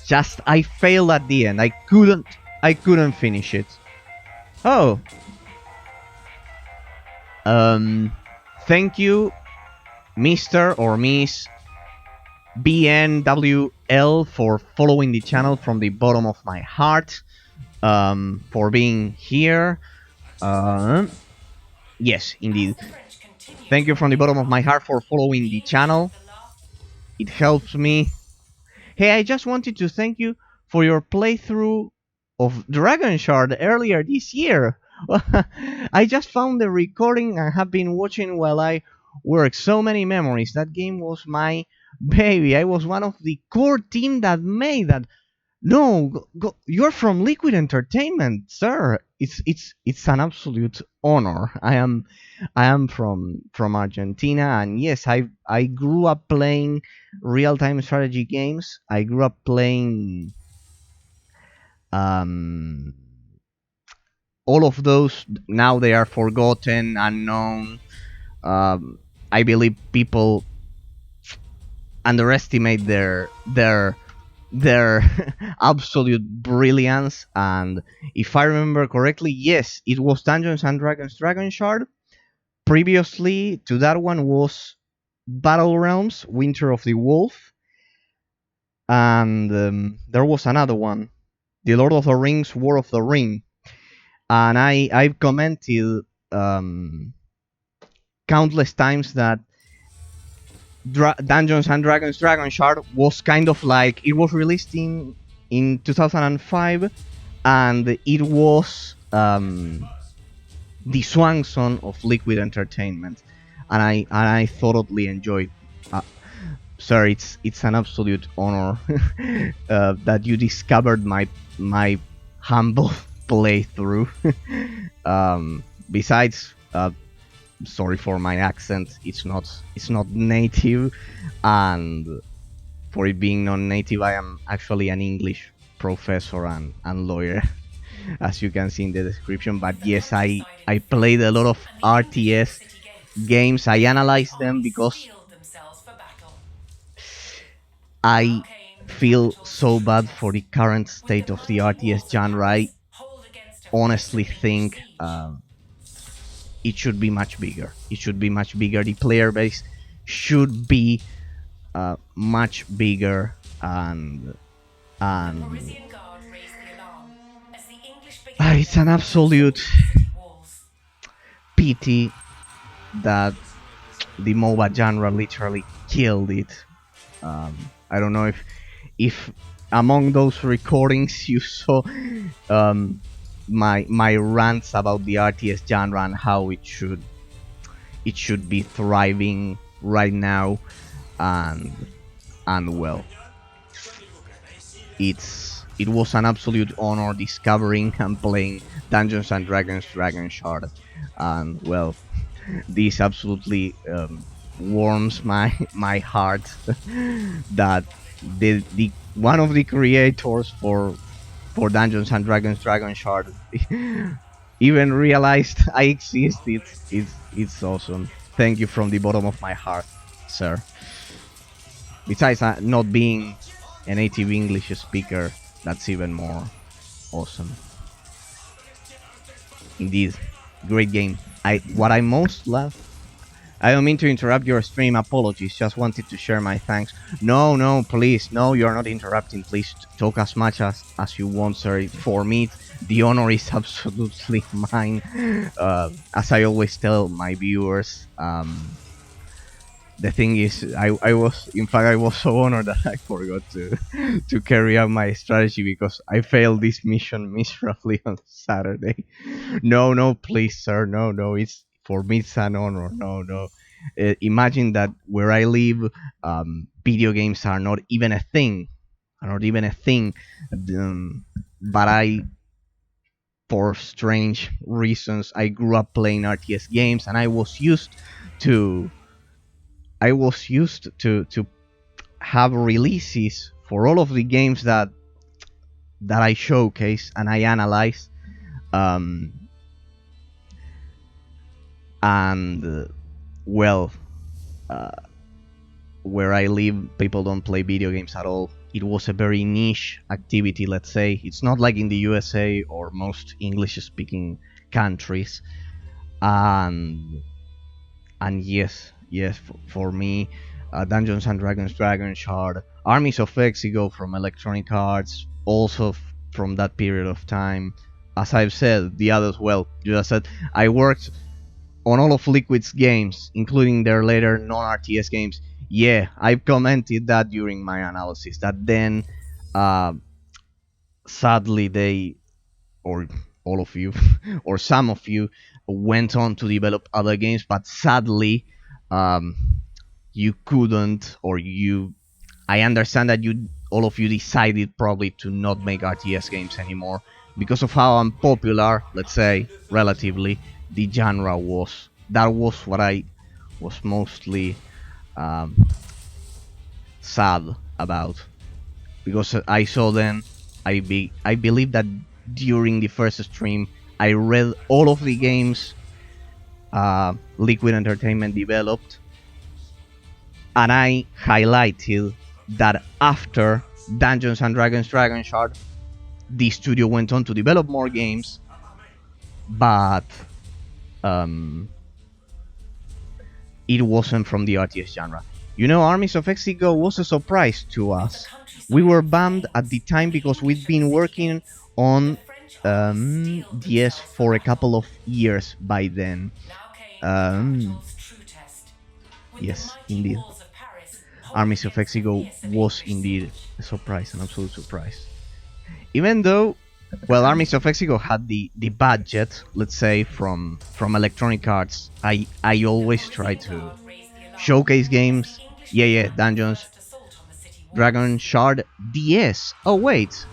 Just I failed at the end. I couldn't finish it. Oh. Thank you, Mr. or Miss BNWL, for following the channel from the bottom of my heart. For being here. Yes, indeed. Thank you from the bottom of my heart for following the channel. It helps me. Hey, I just wanted to thank you for your playthrough of Dragonshard earlier this year. I just found the recording and have been watching while I work. So many memories. That game was my baby. I was one of the core team that made that. No, you're from Liquid Entertainment, sir. It's an absolute honor. I am from Argentina, and yes, I grew up playing real-time strategy games. I grew up playing um all of those. Now they are forgotten, unknown. I believe people underestimate their absolute brilliance. And if I remember correctly, yes, it was Dungeons and Dragons Dragonshard. Previously to that one was Battle Realms Winter of the Wolf, and there was another one, The Lord of the Rings War of the Ring. And I've commented countless times that Dungeons and Dragons Dragonshard was kind of like, it was released in 2005, and it was the swan song of Liquid Entertainment, and I thoroughly enjoyed. Sir, it's an absolute honor that you discovered my humble playthrough. Besides, sorry for my accent. It's not native, and for it being non-native, I am actually an English professor and lawyer, as you can see in the description. But yes, I played a lot of RTS games. I analyzed them because I feel so bad for the current state of the RTS genre. I honestly think it should be much bigger. It should be much bigger. The player base should be much bigger, and it's an absolute pity that the MOBA genre literally killed it. I don't know if among those recordings you saw my rants about the RTS genre and how it should be thriving right now, and well, it was an absolute honor discovering and playing Dungeons and Dragons Dragonshard, and well, this absolutely warms my heart that the one of the creators for Dungeons and Dragons Dragonshard even realized I exist. It's awesome. Thank you from the bottom of my heart, sir. Besides not being a native English speaker, that's even more awesome. Indeed, great game. What I most love. I don't mean to interrupt your stream. Apologies. Just wanted to share my thanks. No, please. No, you're not interrupting. Please talk as much as you want, sir. For me, the honor is absolutely mine. As I always tell my viewers, the thing is, I was so honored that I forgot to carry out my strategy because I failed this mission miserably on Saturday. No, please, sir. No. It's for me. It's an honor. No. Imagine that where I live, video games are not even a thing. But for strange reasons, I grew up playing RTS games, and I was used to have releases for all of the games that I showcase and I analyze. And well, where I live, people don't play video games at all. it was a very niche activity, let's say. It's not like in the USA or most English-speaking countries. And yes, for me, Dungeons and Dragons Dragonshard, Armies of Exigo from Electronic Arts, also from that period of time. As I've said, the others, well, you just said, I worked on all of Liquid's games, including their later non-RTS games. Yeah, I've commented that during my analysis, that then, uh, sadly, they, or all of you, or some of you, went on to develop other games, but sadly, um, you couldn't, or you. I understand that you, all of you, decided probably to not make RTS games anymore because of how unpopular, let's say, relatively, the genre was. That was what I was mostly um, sad about, because I saw then. I believe that during the first stream, I read all of the games Liquid Entertainment developed, and I highlighted that after Dungeons and Dragons Dragonshard, the studio went on to develop more games, but it wasn't from the RTS genre. You know, Armies of Exigo was a surprise to us. We were bummed at the time because we'd been working on DS for a couple of years by then. Yes, indeed. Armies of Exigo was indeed a surprise, an absolute surprise. Even though, well, Armies of Exigo had the budget, let's say, from Electronic Arts, I always try to showcase games. Yeah, Dungeons, Dragonshard DS. Oh wait,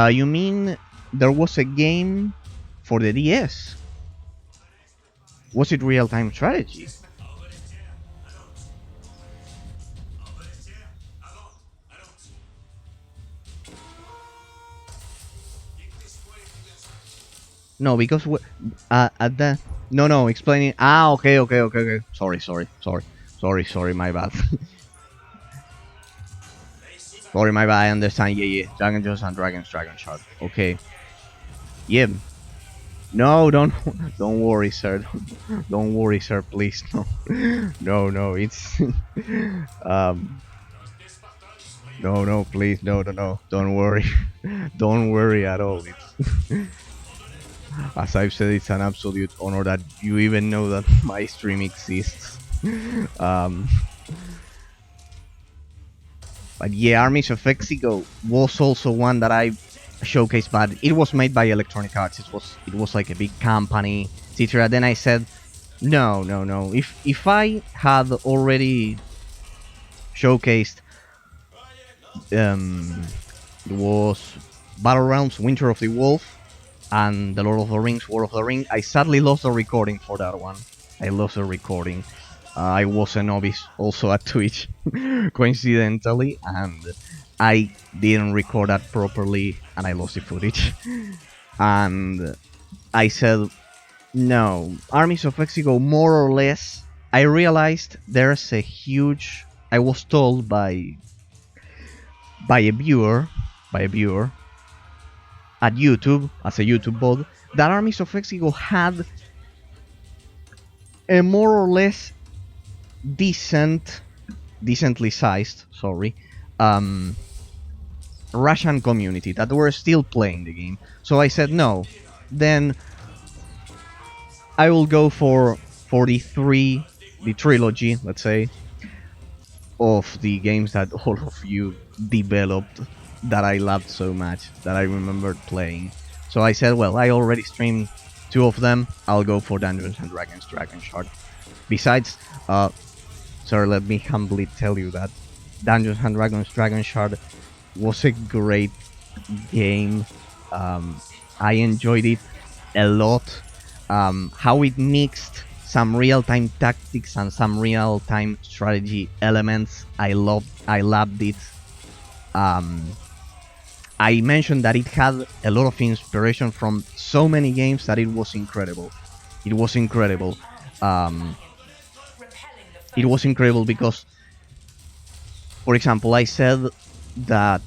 you mean there was a game for the DS? Was it real-time strategy? No, because at the no explaining. Ah, okay. Sorry, my bad. Sorry, my bad. I understand. Yeah. Dragons and Dragonshard. Okay. Yeah. No, don't worry, sir. Don't worry, sir. Please, no. It's no, please, no. Don't worry, don't worry at all. It's as I've said, it's an absolute honor that you even know that my stream exists. Um, but yeah, Armies of Exigo was also one that I showcased, but it was made by Electronic Arts. It was like a big company, etc. Then I said, no. If I had already showcased, it was Battle Realms, Winter of the Wolf, and The Lord of the Rings, War of the Ring. I sadly lost the recording for that one. I lost the recording. I was a novice also at Twitch, coincidentally, and I didn't record that properly, and I lost the footage. And I said, no, Armies of Exigo, more or less. I realized there's a huge. I was told by a viewer at YouTube, as a YouTube bot, that Armies of Exigo had a more or less decently sized, Russian community that were still playing the game. So I said no. Then I will go for the trilogy, let's say, of the games that all of you developed that I loved so much, that I remembered playing. So I said, well, I already streamed 2 of them, I'll go for Dungeons and Dragons Dragonshard. Besides, sir, let me humbly tell you that Dungeons and Dragons Dragonshard was a great game. I enjoyed it a lot. How it mixed some real-time tactics and some real-time strategy elements. I loved it. I mentioned that it had a lot of inspiration from so many games that it was incredible. It was incredible. It was incredible because, for example, I said that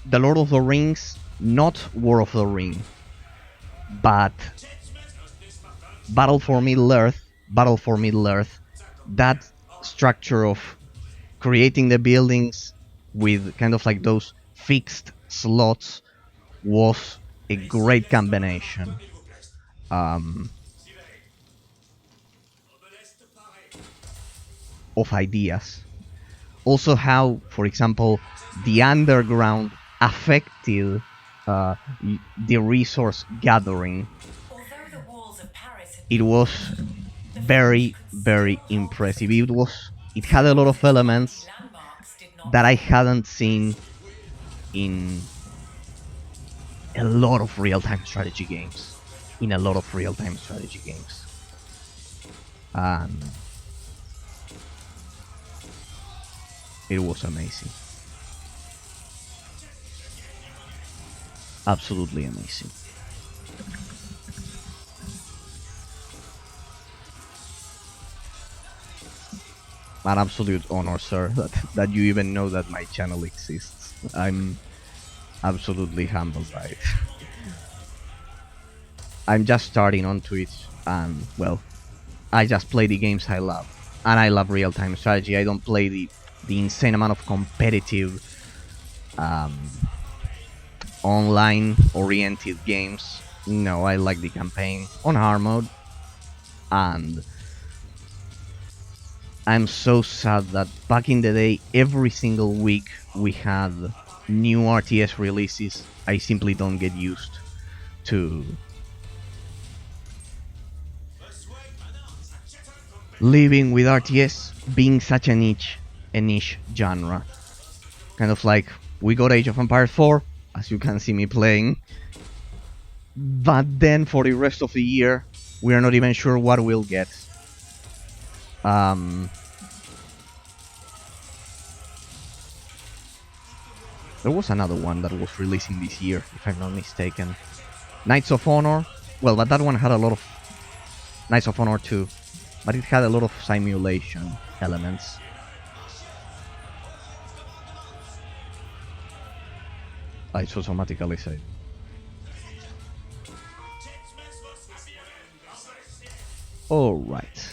the Lord of the Rings, not War of the Ring, but Battle for Middle Earth, that structure of creating the buildings with kind of like those fixed slots was a great combination um, of ideas. Also, how, for example, the underground affected uh, the resource gathering. It was very, very impressive. It had a lot of elements that I hadn't seen in a lot of real-time strategy games. In a lot of real-time strategy games. And it was amazing. Absolutely amazing. An absolute honor, sir, that you even know that my channel exists. I'm absolutely humbled by it. I'm just starting on Twitch, and well, I just play the games I love, and I love real-time strategy. I don't play the insane amount of competitive, online-oriented games. No, I like the campaign on hard mode, and I'm so sad that back in the day, every single week we had new RTS releases. I simply don't get used to living with RTS being such a niche genre. Kind of like we got Age of Empires 4, as you can see me playing, but then for the rest of the year, we are not even sure what we'll get. There was another one that was releasing this year, if I'm not mistaken. Knights of Honor. Well, but that one had a lot of Knights of Honor 2, but it had a lot of simulation elements. It's automatically saved. Alright.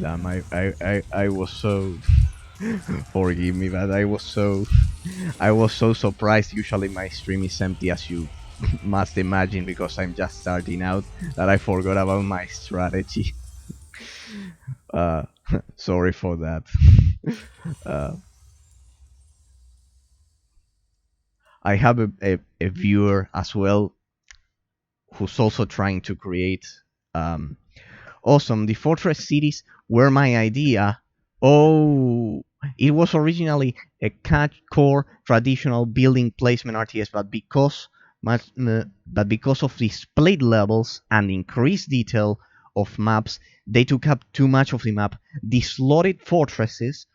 Damn, I was so forgive me, but I was so surprised. Usually my stream is empty, as you must imagine, because I'm just starting out, that I forgot about my strategy. Sorry for that. I have a viewer as well who's also trying to create awesome. The fortress cities were my idea. Oh, it was originally a CAD core traditional building placement RTS, but because of the split levels and increased detail of maps, they took up too much of the map. The slotted fortresses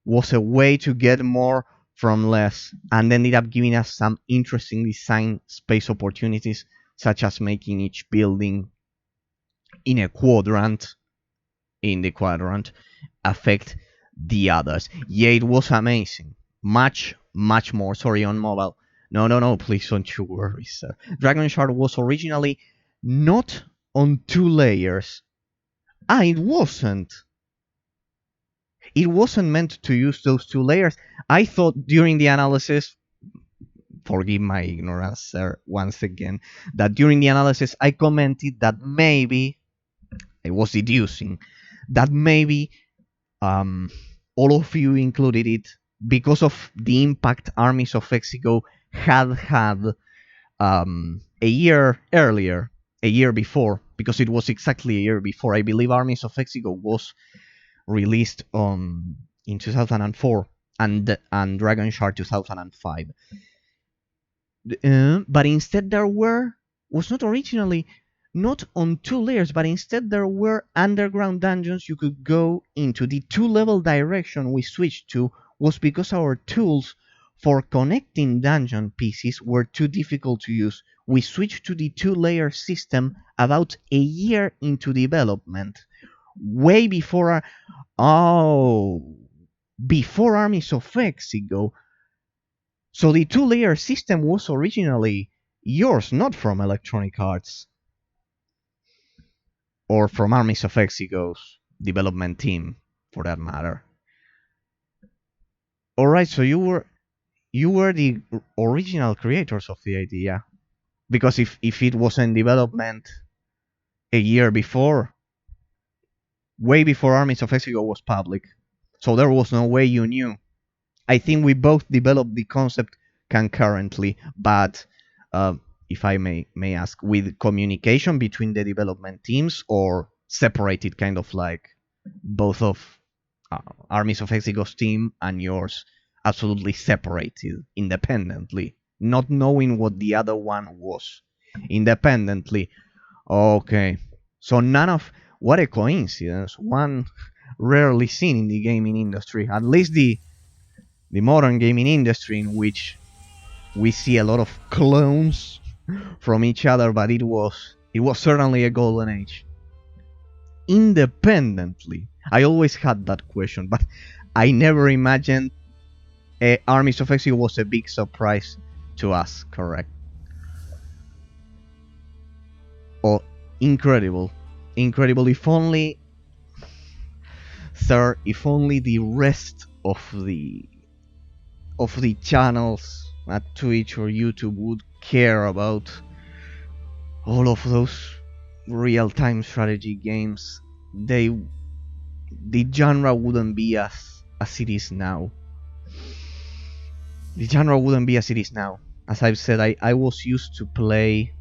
was a way to get more from less, and ended up giving us some interesting design space opportunities, such as making each building in a quadrant, affect the others. Yeah, it was amazing. Much more. Sorry, on mobile. No, please don't you worry, sir. Dragonshard was originally not on 2 layers. It wasn't. It wasn't meant to use those 2 layers. I thought during the analysis, forgive my ignorance, sir, once again, that during the analysis I commented that maybe, I was deducing, that maybe all of you included it because of the impact Armies of Mexico had a year earlier, a year before, because it was exactly a year before. I believe Armies of Mexico was released in 2004 and Dragonshard 2005. But instead was not originally not on 2 layers, but instead there were underground dungeons you could go into. The 2 level direction we switched to was because our tools for connecting dungeon pieces were too difficult to use. We switched to the 2 layer system about a year into development, way before before Armies of Exigo. So the 2 layer system was originally yours, not from Electronic Arts or from Armies of Exigo's development team, for that matter. All right, so you were the original creators of the idea, because if it was in development a year before, way before Armies of Exigo was public, so there was no way you knew. I think we both developed the concept concurrently, but uh, if I may ask, with communication between the development teams, or separated, kind of like both of Armies of Exigo's team and yours, absolutely separated, independently, not knowing what the other one was, independently. Okay, so none of what a coincidence! One rarely seen in the gaming industry, at least the modern gaming industry, in which we see a lot of clones from each other, but it was certainly a golden age. Independently, I always had that question, but I never imagined Armies of Exile was a big surprise to us. Correct? Oh, incredible, incredible! If only, sir, if only the rest of the channels at Twitch or YouTube would care about all of those real-time strategy games, the genre wouldn't be as it is now. The genre wouldn't be as it is now. As I've said, I was used to play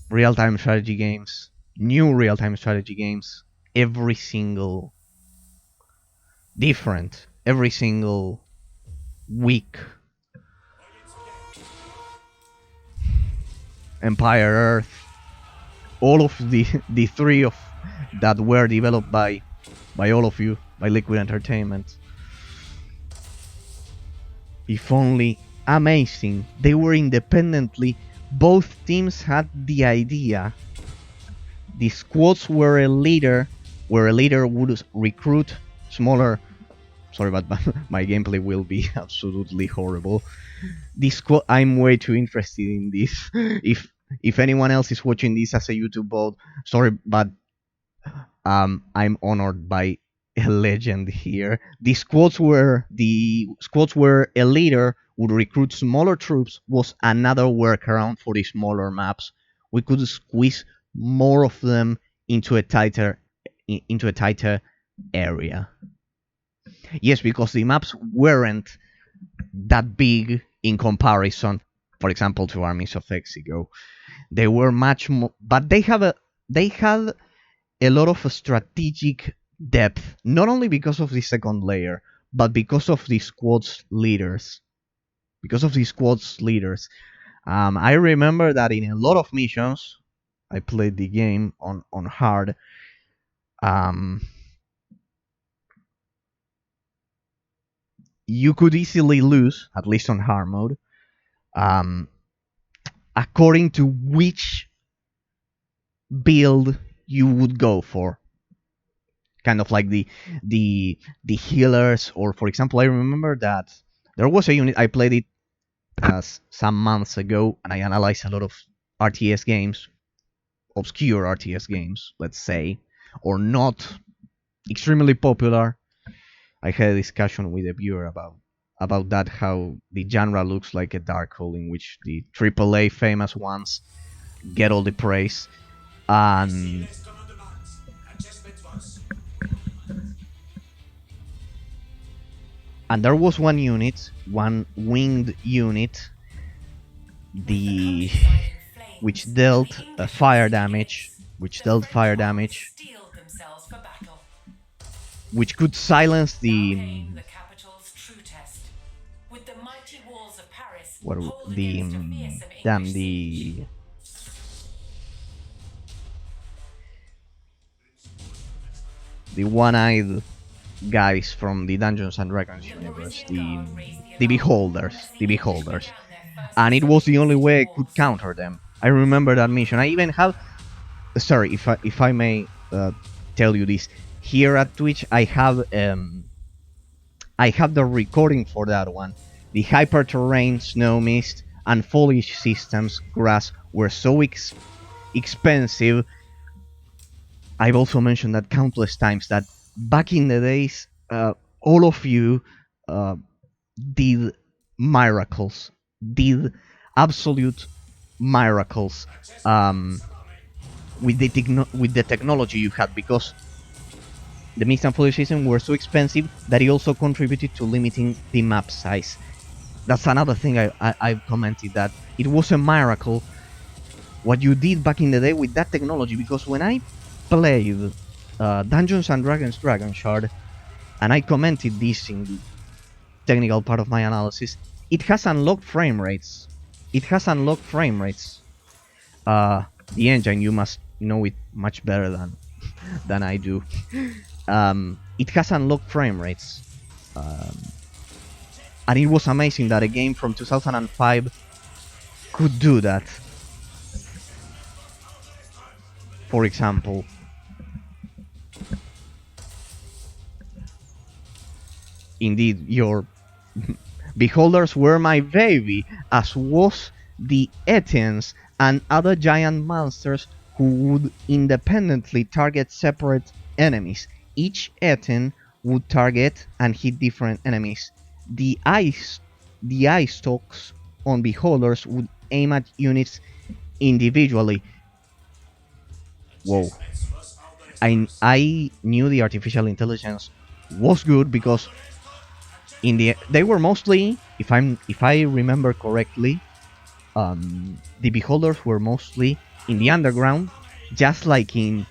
real-time strategy games, new real-time strategy games, every single week. Empire Earth, all of the three of that were developed by all of you, by Liquid Entertainment. If only, amazing. They were independently. Both teams had the idea. The squads were a leader, where a leader would recruit smaller. Sorry, but my gameplay will be absolutely horrible. This squad. I'm way too interested in this. If anyone else is watching this as a YouTube bot, sorry, but I'm honored by a legend here. The squads were a leader would recruit smaller troops, was another workaround for the smaller maps. We could squeeze more of them into a tighter area. Yes, because the maps weren't that big in comparison, for example, to Armies of Exigo. They were much more, but they had a lot of strategic depth, not only because of the second layer, but because of the squad's leaders. I remember that in a lot of missions, I played the game on hard. You could easily lose, at least on hard mode, according to which build you would go for. Kind of like the healers, or for example, I remember that there was a unit, I played it some months ago, and I analyzed a lot of RTS games, obscure RTS games, let's say, or not extremely popular. I had a discussion with a viewer about that, how the genre looks like a dark hole in which the AAA famous ones get all the praise, and there was one winged unit, which dealt fire damage, which could silence the what the the one-eyed guys from the Dungeons and Dragons universe, the beholders, and it was the only way I could counter them. I remember that mission. I even have, sorry, if I may tell you this, here at Twitch I have the recording for that one. The hyper terrain, snow mist, and foliage systems grass were so expensive. I've also mentioned that countless times that back in the days, all of you uh, did miracles, did absolute miracles with the technology you had, because the mix and foliage system were so expensive that it also contributed to limiting the map size. That's another thing I've commented, that it was a miracle what you did back in the day with that technology, because when I played Dungeons and Dragons Dragonshard, and I commented this in the technical part of my analysis, it has unlocked frame rates. It has unlocked frame rates. The engine, you must know it much better than I do. It has unlocked frame rates. And it was amazing that a game from 2005 could do that. For example, indeed, your beholders were my baby, as was the Etians and other giant monsters who would independently target separate enemies. Each Etian would target and hit different enemies. The eye stalks on beholders would aim at units individually. Whoa. I knew the artificial intelligence was good because they were mostly, if I remember correctly, the beholders were mostly in the underground, just like in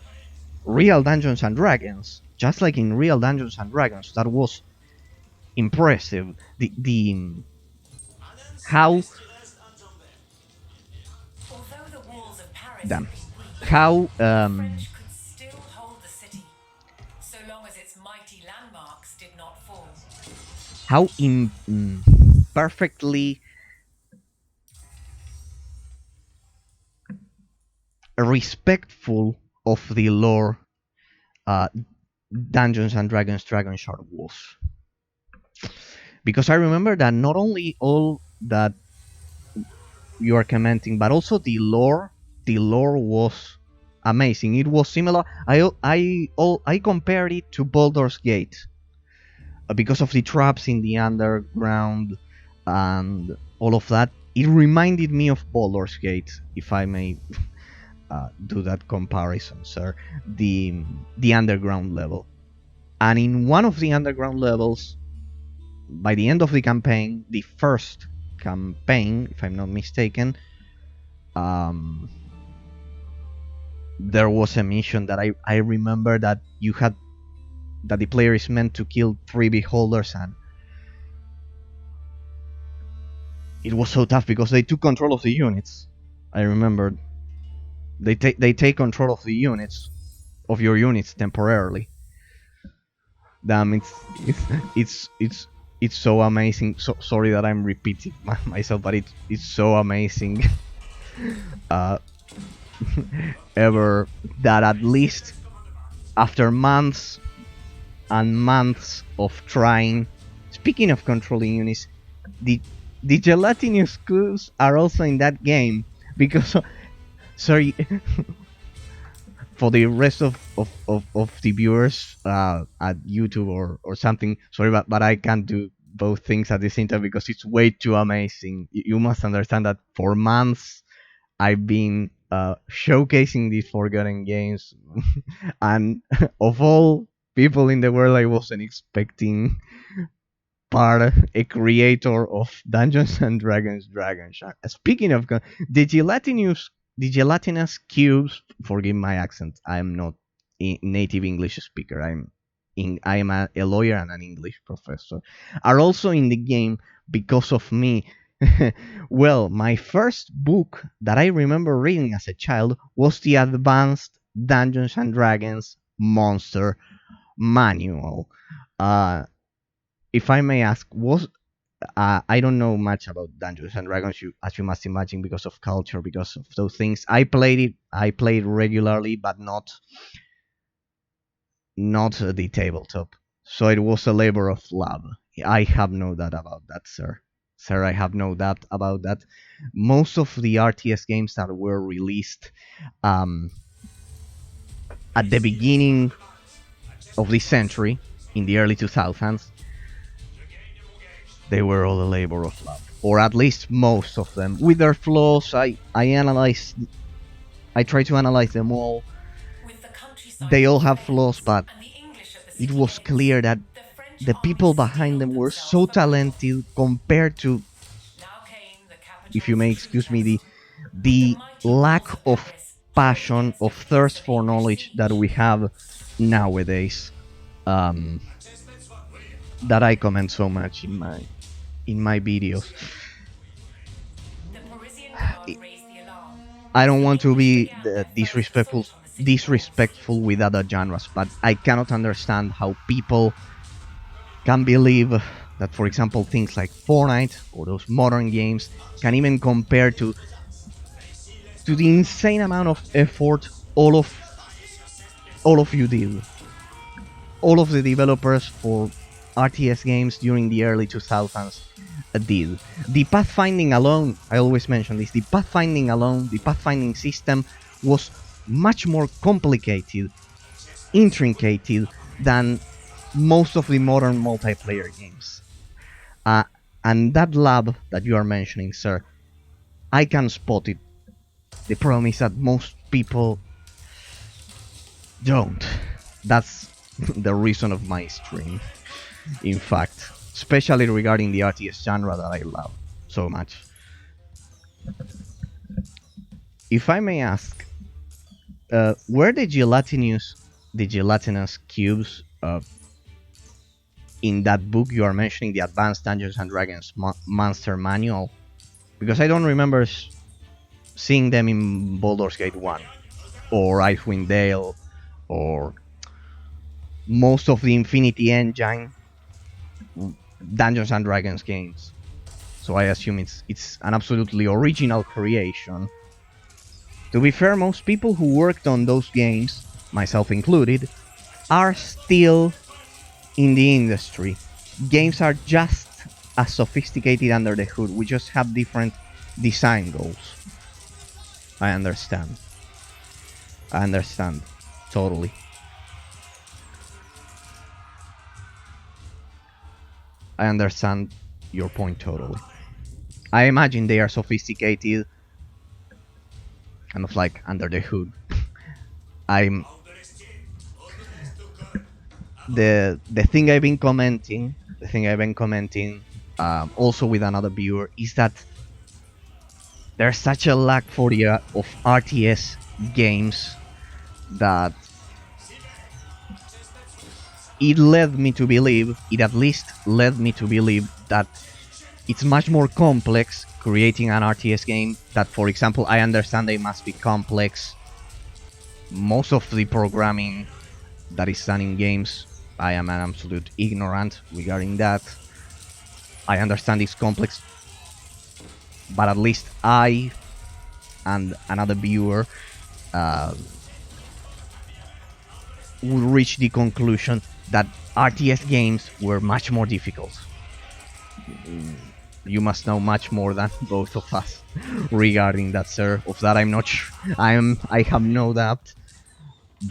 real Dungeons and Dragons. That was impressive. The how damn how how perfectly respectful of the lore Dungeons and Dragons Dragonshard was. Because I remember that not only all that you are commenting, but also the lore was amazing. It was similar. I compared it to Baldur's Gate because of the traps in the underground and all of that. It reminded me of Baldur's Gate, if I may do that comparison, sir. The underground level, and in one of the underground levels, by the end of the campaign, the first campaign, if I'm not mistaken, there was a mission that I remember that the player is meant to kill 3 beholders, and it was so tough because they took control of the units. I remembered they take control of the units, of your units temporarily. Damn, it's so amazing. So sorry that I'm repeating myself, but it's so amazing. Ever that at least after months and months of trying, speaking of controlling units, the gelatinous cubes are also in that game, because sorry for the rest of the viewers at YouTube or something, sorry, but I can't do both things at the same time because it's way too amazing. You must understand that for months I've been showcasing these forgotten games, and of all people in the world, I wasn't expecting a creator of Dungeons and Dragons Dragonshard. Speaking of the gelatinous cubes, forgive my accent, I'm not a native English speaker. I am a lawyer and an English professor. Are also in the game because of me. Well, my first book that I remember reading as a child was the Advanced Dungeons and Dragons Monster manual. Uh, if I may ask, was I don't know much about Dungeons and Dragons, as you must imagine, because of culture, because of those things. I played it. I played regularly, but not the tabletop. So it was a labor of love. I have no doubt about that, sir. Sir, I have no doubt about that. Most of the RTS games that were released um, at the beginning of this century, in the early 2000s, they were all a labor of love. Or at least most of them. With their flaws, I try to analyze them all. They all have flaws, but it was clear that the people behind them were so talented compared to, if you may excuse me, the lack of passion, of thirst for knowledge that we have nowadays. Um, that I comment so much in my videos. I don't want to be disrespectful with other genres, but I cannot understand how people can believe that, for example, things like Fortnite or those modern games can even compare to the insane amount of effort all of you did. All of the developers for RTS games during the early 2000s did. The pathfinding alone, I always mention this, the pathfinding system was much more complicated, intricate than most of the modern multiplayer games. Uh, and that lab that you are mentioning, sir, I can spot it. The problem is that most people don't. That's the reason of my stream, in fact. Especially regarding the RTS genre that I love so much. If I may ask, were the gelatinous cubes in that book you are mentioning, the Advanced Dungeons and Dragons Monster Manual? Because I don't remember seeing them in Baldur's Gate 1 or Icewind Dale or most of the Infinity Engine Dungeons and Dragons games. So I assume it's an absolutely original creation. To be fair, most people who worked on those games, myself included, are still in the industry. Games are just as sophisticated under the hood. We just have different design goals. I understand. Totally. I understand your point totally. I imagine they are sophisticated, kind of like under the hood. I'm the thing I've been commenting, also with another viewer, is that there's such a lack for the of RTS games that it at least led me to believe that it's much more complex creating an RTS game. That, for example, I understand they must be complex. Most of the programming that is done in games, I am an absolute ignorant regarding that. I understand it's complex, but at least I and another viewer would reach the conclusion that RTS games were much more difficult. You must know much more than both of us regarding that, sir. Of that, I'm not sure. I have no doubt.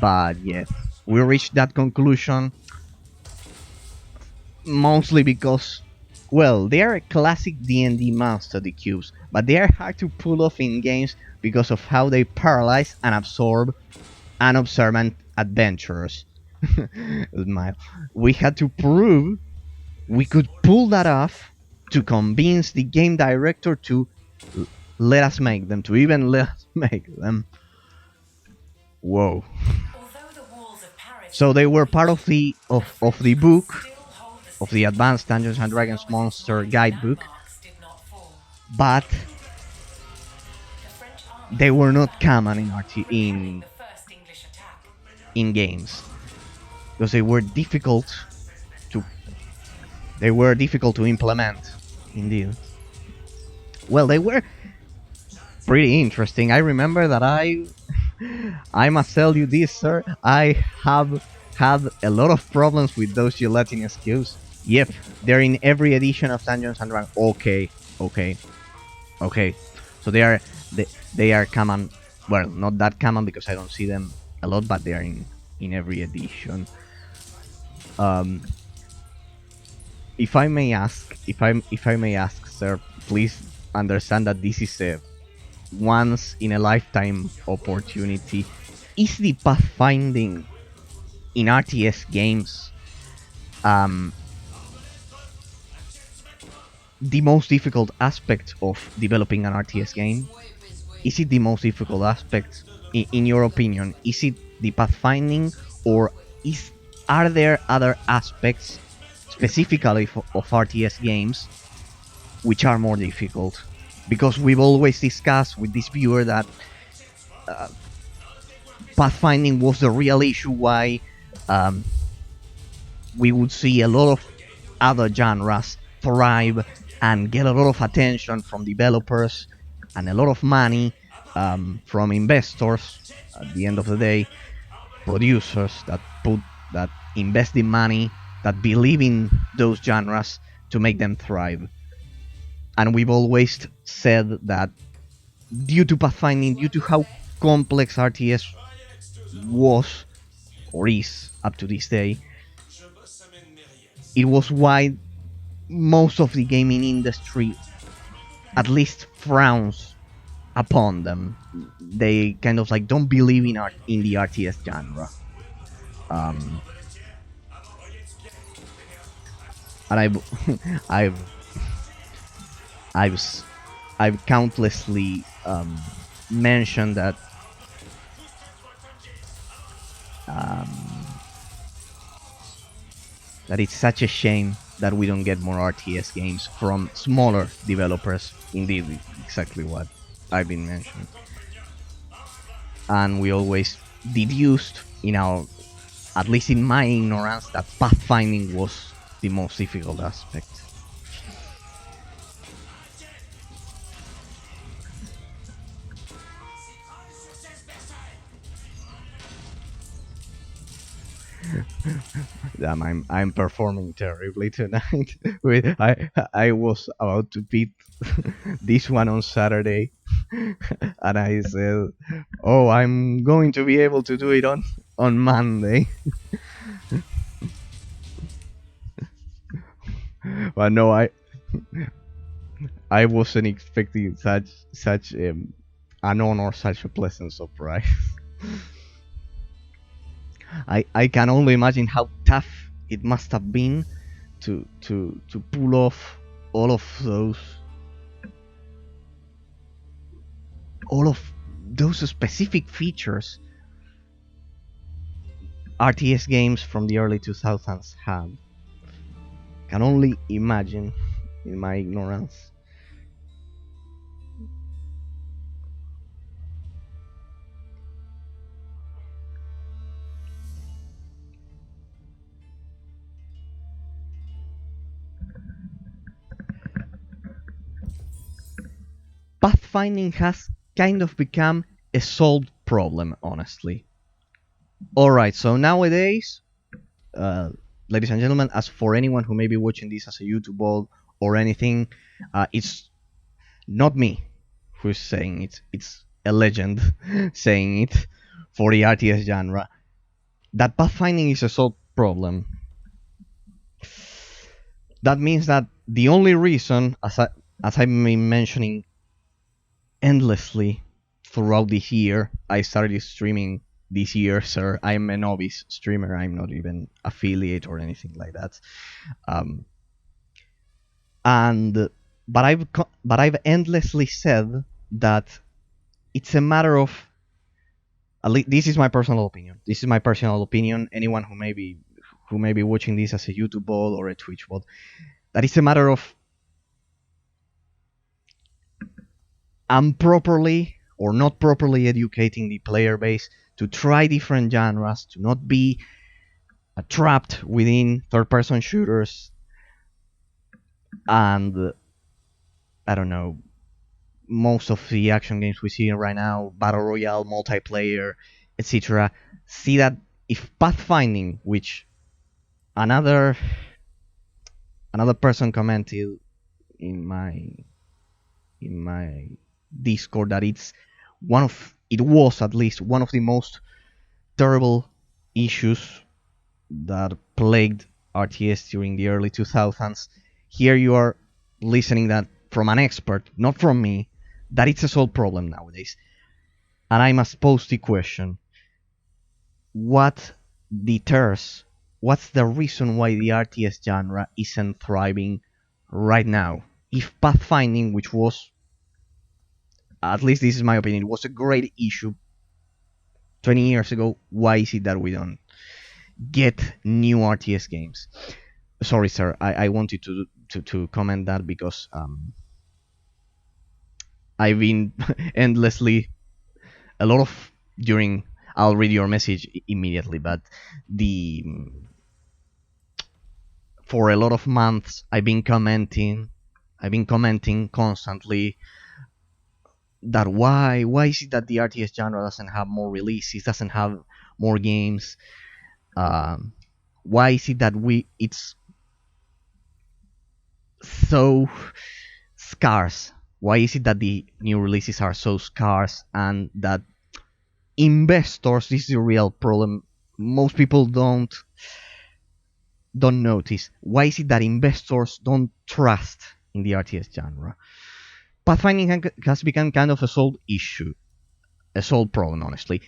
But yeah, we reached that conclusion mostly because, well, they are a classic D&D monster, the cubes, but they are hard to pull off in games because of how they paralyze and absorb unobservant adventurers. We had to prove we could pull that off to convince the game director to let us make them, to even let us make them. Whoa. So they were part of the book, of the Advanced Dungeons and Dragons Monster Guidebook, but they were not common in games. because to they were difficult to implement. Indeed. Well, they were pretty interesting. I remember that I must tell you this, sir. I have had a lot of problems with those gelatinous cubes. Yep, they're in every edition of Dungeons and Dragons. Okay, okay, okay. So they, they are common. Well, not that common because I don't see them a lot, but they are in every edition. Um, if I may ask, sir, please understand that this is a once in a lifetime opportunity. Is the pathfinding in RTS games um, the most difficult aspect of developing an RTS game? Is it the most difficult aspect in your opinion? Is it the pathfinding, or is are there other aspects specifically of RTS games which are more difficult? Because we've always discussed with this viewer that pathfinding was the real issue why um, we would see a lot of other genres thrive and get a lot of attention from developers and a lot of money from investors. At the end of the day, producers that invest in money, that believe in those genres to make them thrive. And we've always said that due to pathfinding, due to how complex RTS was or is up to this day, it was why most of the gaming industry at least frowns upon them. They kind of like don't believe in the RTS genre. Um, and I've I've I've countlessly mentioned um, that it's such a shame that we don't get more RTS games from smaller developers. Indeed, exactly what I've been mentioning. And we always deduced in our, at least in my ignorance, that pathfinding was the most difficult aspect. Damn, I'm performing terribly tonight. I was about to beat this one on Saturday, and I said, "Oh, I'm going to be able to do it on Monday." But no, I wasn't expecting such an honor, such a pleasant surprise. I can only imagine how tough it must have been to pull off all of those all of those specific features RTS games from the early 2000s had. Can only imagine in my ignorance. Pathfinding has kind of become a solved problem, honestly. Alright, so nowadays, uh, ladies and gentlemen, as for anyone who may be watching this as a YouTube ball or anything, it's not me who's saying it. It's a legend saying it for the RTS genre. That pathfinding is a solved problem. That means that the only reason, as I've been mentioning endlessly throughout this year, I started streaming this year, sir. I'm a novice streamer. I'm not even affiliate or anything like that. Um, and but I've endlessly said that it's a matter of, at least this is my personal opinion. This is my personal opinion. Anyone who may be watching this as a YouTube bot or a Twitch bot, that it's a matter of improperly or not properly educating the player base to try different genres, to not be trapped within third-person shooters and I don't know, most of the action games we see right now, battle royale, multiplayer, etc. See that if pathfinding, which another another person commented in my Discord that it was at least one of the most terrible issues that plagued RTS during the early 2000s. Here you are listening that from an expert, not from me, that it's a solved problem nowadays. And I must pose the question, what deters, what's the reason why the RTS genre isn't thriving right now? If pathfinding, which was, at least this is my opinion, was a great issue 20 years ago, why is it that we don't get new RTS games? Sorry, sir, I wanted to comment that because I've been endlessly a lot of during. I'll read your message immediately, but the for a lot of months I've been commenting. I've been commenting constantly that why is it that the RTS genre doesn't have more releases, doesn't have more games? Why is it that it's so scarce? Why is it that the new releases are so scarce and that investors, this is a real problem, most people don't notice. Why is it that investors don't trust in the RTS genre? Pathfinding has become kind of a solved issue, a solved problem, honestly.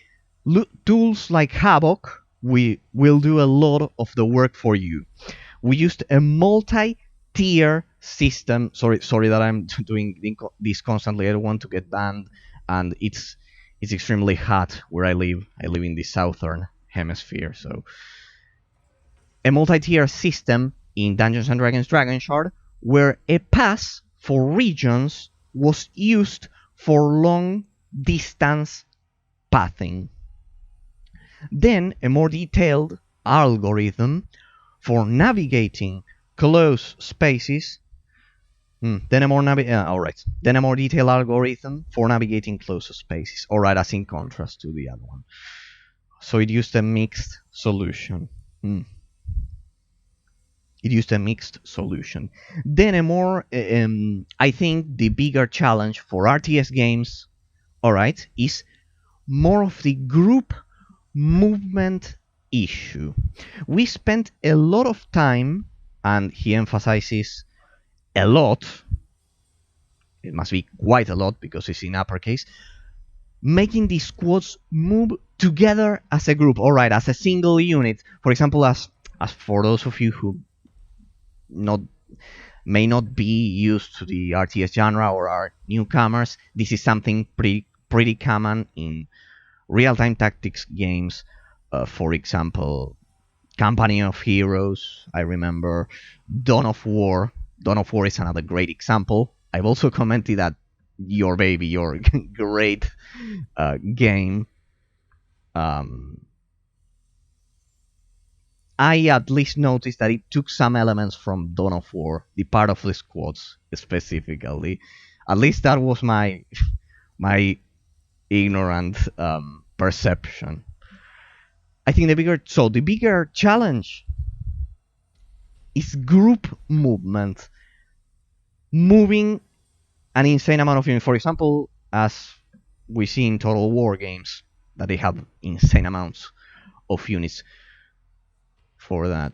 Tools like Havoc will do a lot of the work for you. We used a multi-tier system. Sorry that I'm doing this constantly. I don't want to get banned, and it's extremely hot where I live. I live in the southern hemisphere, so a multi-tier system in Dungeons and Dragons Dragonshard where a pass for regions was used for long distance pathing. Then a more detailed algorithm for navigating closed spaces. Then a more detailed algorithm for navigating closed spaces. Alright, as in contrast to the other one. So it used a mixed solution. It used a mixed solution. Then a more, I think the bigger challenge for RTS games, alright, is more of the group movement issue. We spent a lot of time, and he emphasizes a lot, it must be quite a lot because it's in uppercase, making the squads move together as a group, alright, as a single unit. For example, as for those of you who may not be used to the RTS genre or are newcomers, this is something pretty common in real-time tactics games. For example, Company of Heroes, I remember Dawn of War. Dawn of War is another great example. I've also commented that your great game. I at least noticed that it took some elements from Dawn of War, the part of the squads specifically. At least that was my ignorant perception. I think the bigger challenge is group movement, moving an insane amount of units. For example, as we see in Total War games, that they have insane amounts of units for that.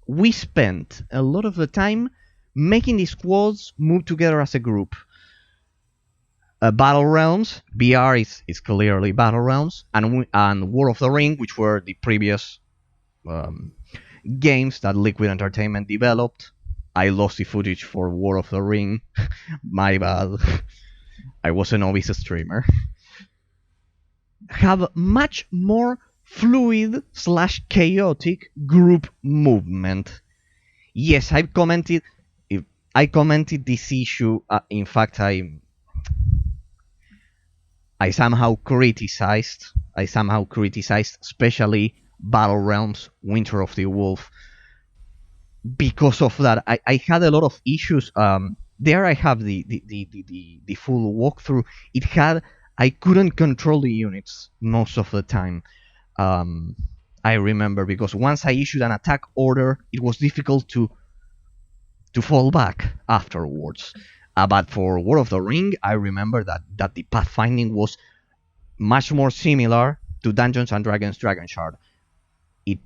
We spent a lot of the time making the squads move together as a group. Battle Realms, BR is clearly Battle Realms, and War of the Ring, which were the previous games that Liquid Entertainment developed. I lost the footage for War of the Ring. My bad. I was a novice streamer. Have much more fluid / chaotic group movement. Yes, I commented this issue. In fact, I somehow criticized, especially Battle Realms Winter of the Wolf. Because of that, I had a lot of issues. There I have the full walkthrough. It had I couldn't control the units most of the time. Um, I remember because once I issued an attack order, it was difficult to fall back afterwards. But for War of the Ring, I remember that the pathfinding was much more similar to Dungeons and Dragons Dragonshard. It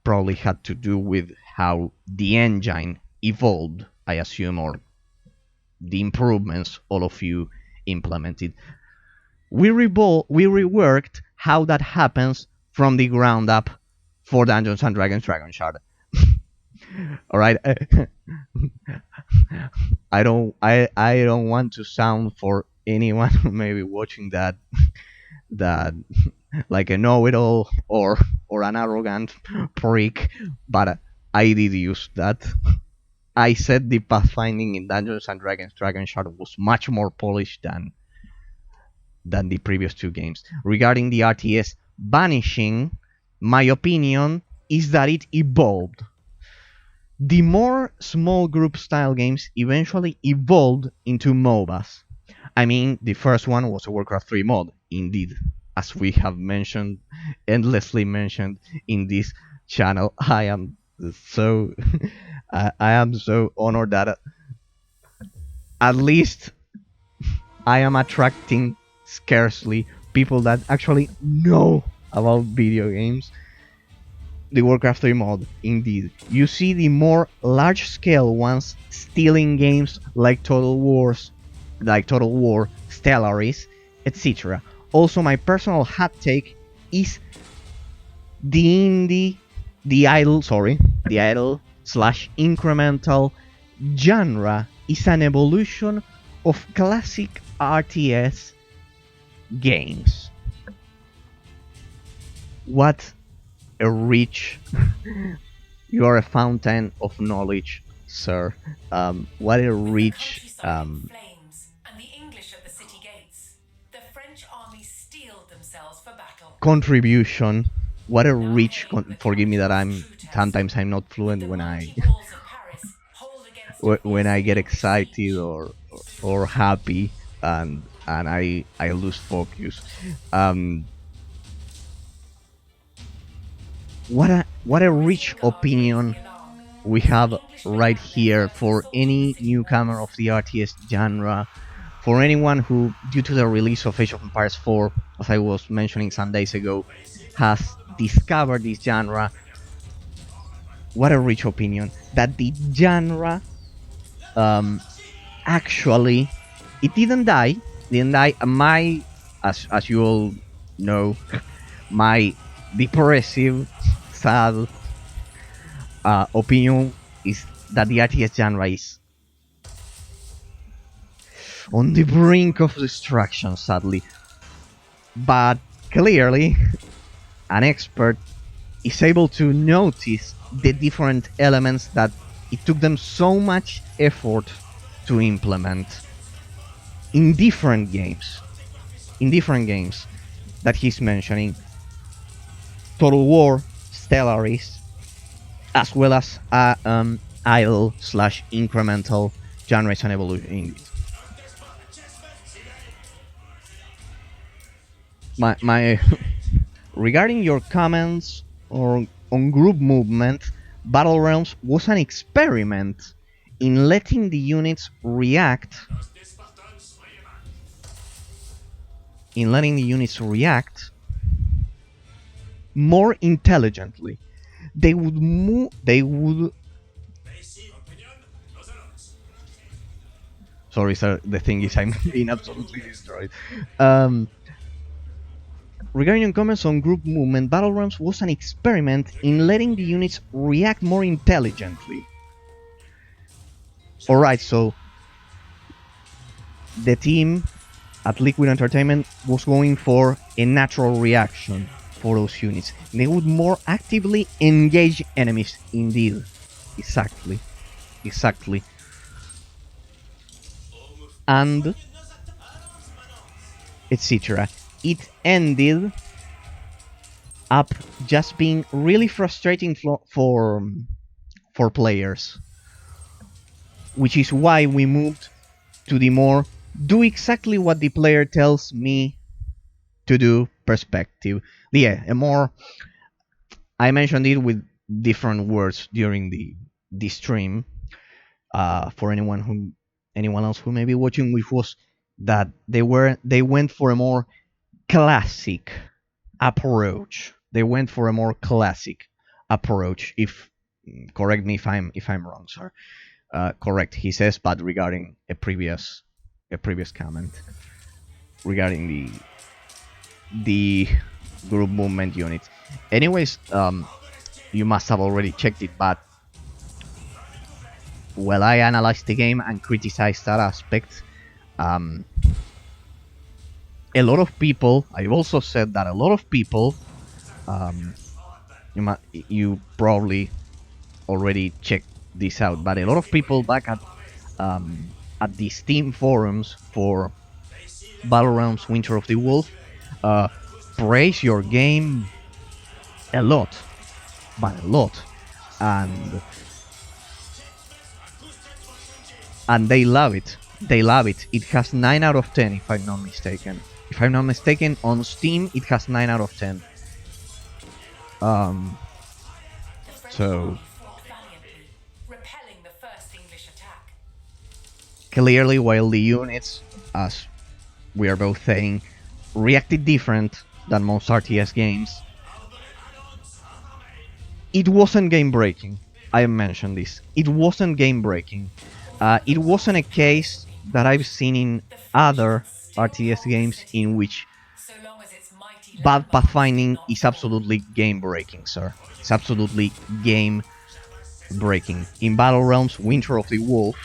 probably had to do with how the engine evolved, I assume, or the improvements all of you implemented. We reworked how that happens from the ground up for Dungeons and Dragons Dragonshard. All right. I don't want to sound for anyone who may be watching that like a know-it-all or an arrogant prick, but I did use that. I said the pathfinding in Dungeons and Dragons Dragonshard was much more polished than the previous two games. Regarding the RTS vanishing, my opinion is that it evolved. The more small group style games eventually evolved into MOBAs. I mean, the first one was a Warcraft 3 mod, indeed, as we have mentioned, endlessly mentioned in this channel. I am so I am so honored that at least I am attracting scarcely people that actually know about video games. The Warcraft 3 mod, indeed. You see the more large-scale ones still in games like Total War, Stellaris, etc. Also, my personal hot take is the idle slash incremental genre is an evolution of classic RTS games. What a rich you are a fountain of knowledge, sir. What a rich contribution. What a rich forgive me that sometimes I'm not fluent when I when I get excited or happy and I lose focus. What a rich opinion we have right here for any newcomer of the RTS genre, for anyone who, due to the release of Age of Empires 4, as I was mentioning some days ago, has discovered this genre. What a rich opinion that the genre actually it didn't die. My, as you all know, my depressive, sad opinion is that the RTS genre is on the brink of destruction, sadly. But clearly, an expert is able to notice the different elements that it took them so much effort to implement in different games that he's mentioning. Total War, Stellaris, as well as idle slash incremental genres and evolution. My regarding your comments on group movement, Battle Realms was an experiment in letting the units react more intelligently. They would sorry sir, the thing is I'm being absolutely destroyed. Regarding your comments on group movement, Battle Realms was an experiment in letting the units react more intelligently. Alright, so the team at Liquid Entertainment was going for a natural reaction for those units. They would more actively engage enemies, indeed. Exactly. And etc. It ended up just being really frustrating for players, which is why we moved to the more do exactly what the player tells me to do perspective. Yeah, a more, I mentioned it with different words during the stream, for anyone else who may be watching, which was that they went for a more classic approach. They went for a more classic approach. If correct me if I'm wrong, sir. Correct, he says, but regarding a previous comment regarding the group movement unit. Anyways, you must have already checked it, but well, I analyzed the game and criticized that aspect. Um, a lot of people. I've also said that a lot of people. Um, you probably already checked this out, but a lot of people back at the Steam forums for Battle Realms Winter of the Wolf uh, praise your game a lot, but a lot, and they love it. They love it. It has 9 out of 10, if I'm not mistaken. If I'm not mistaken, on Steam it has 9 out of 10. So clearly, while the units, as we are both saying, reacted different than most RTS games, it wasn't game breaking. I mentioned this. It wasn't game breaking. It wasn't a case that I've seen in other RTS games in which bad pathfinding is absolutely game breaking, sir. It's absolutely game breaking. In Battle Realms Winter of the Wolf,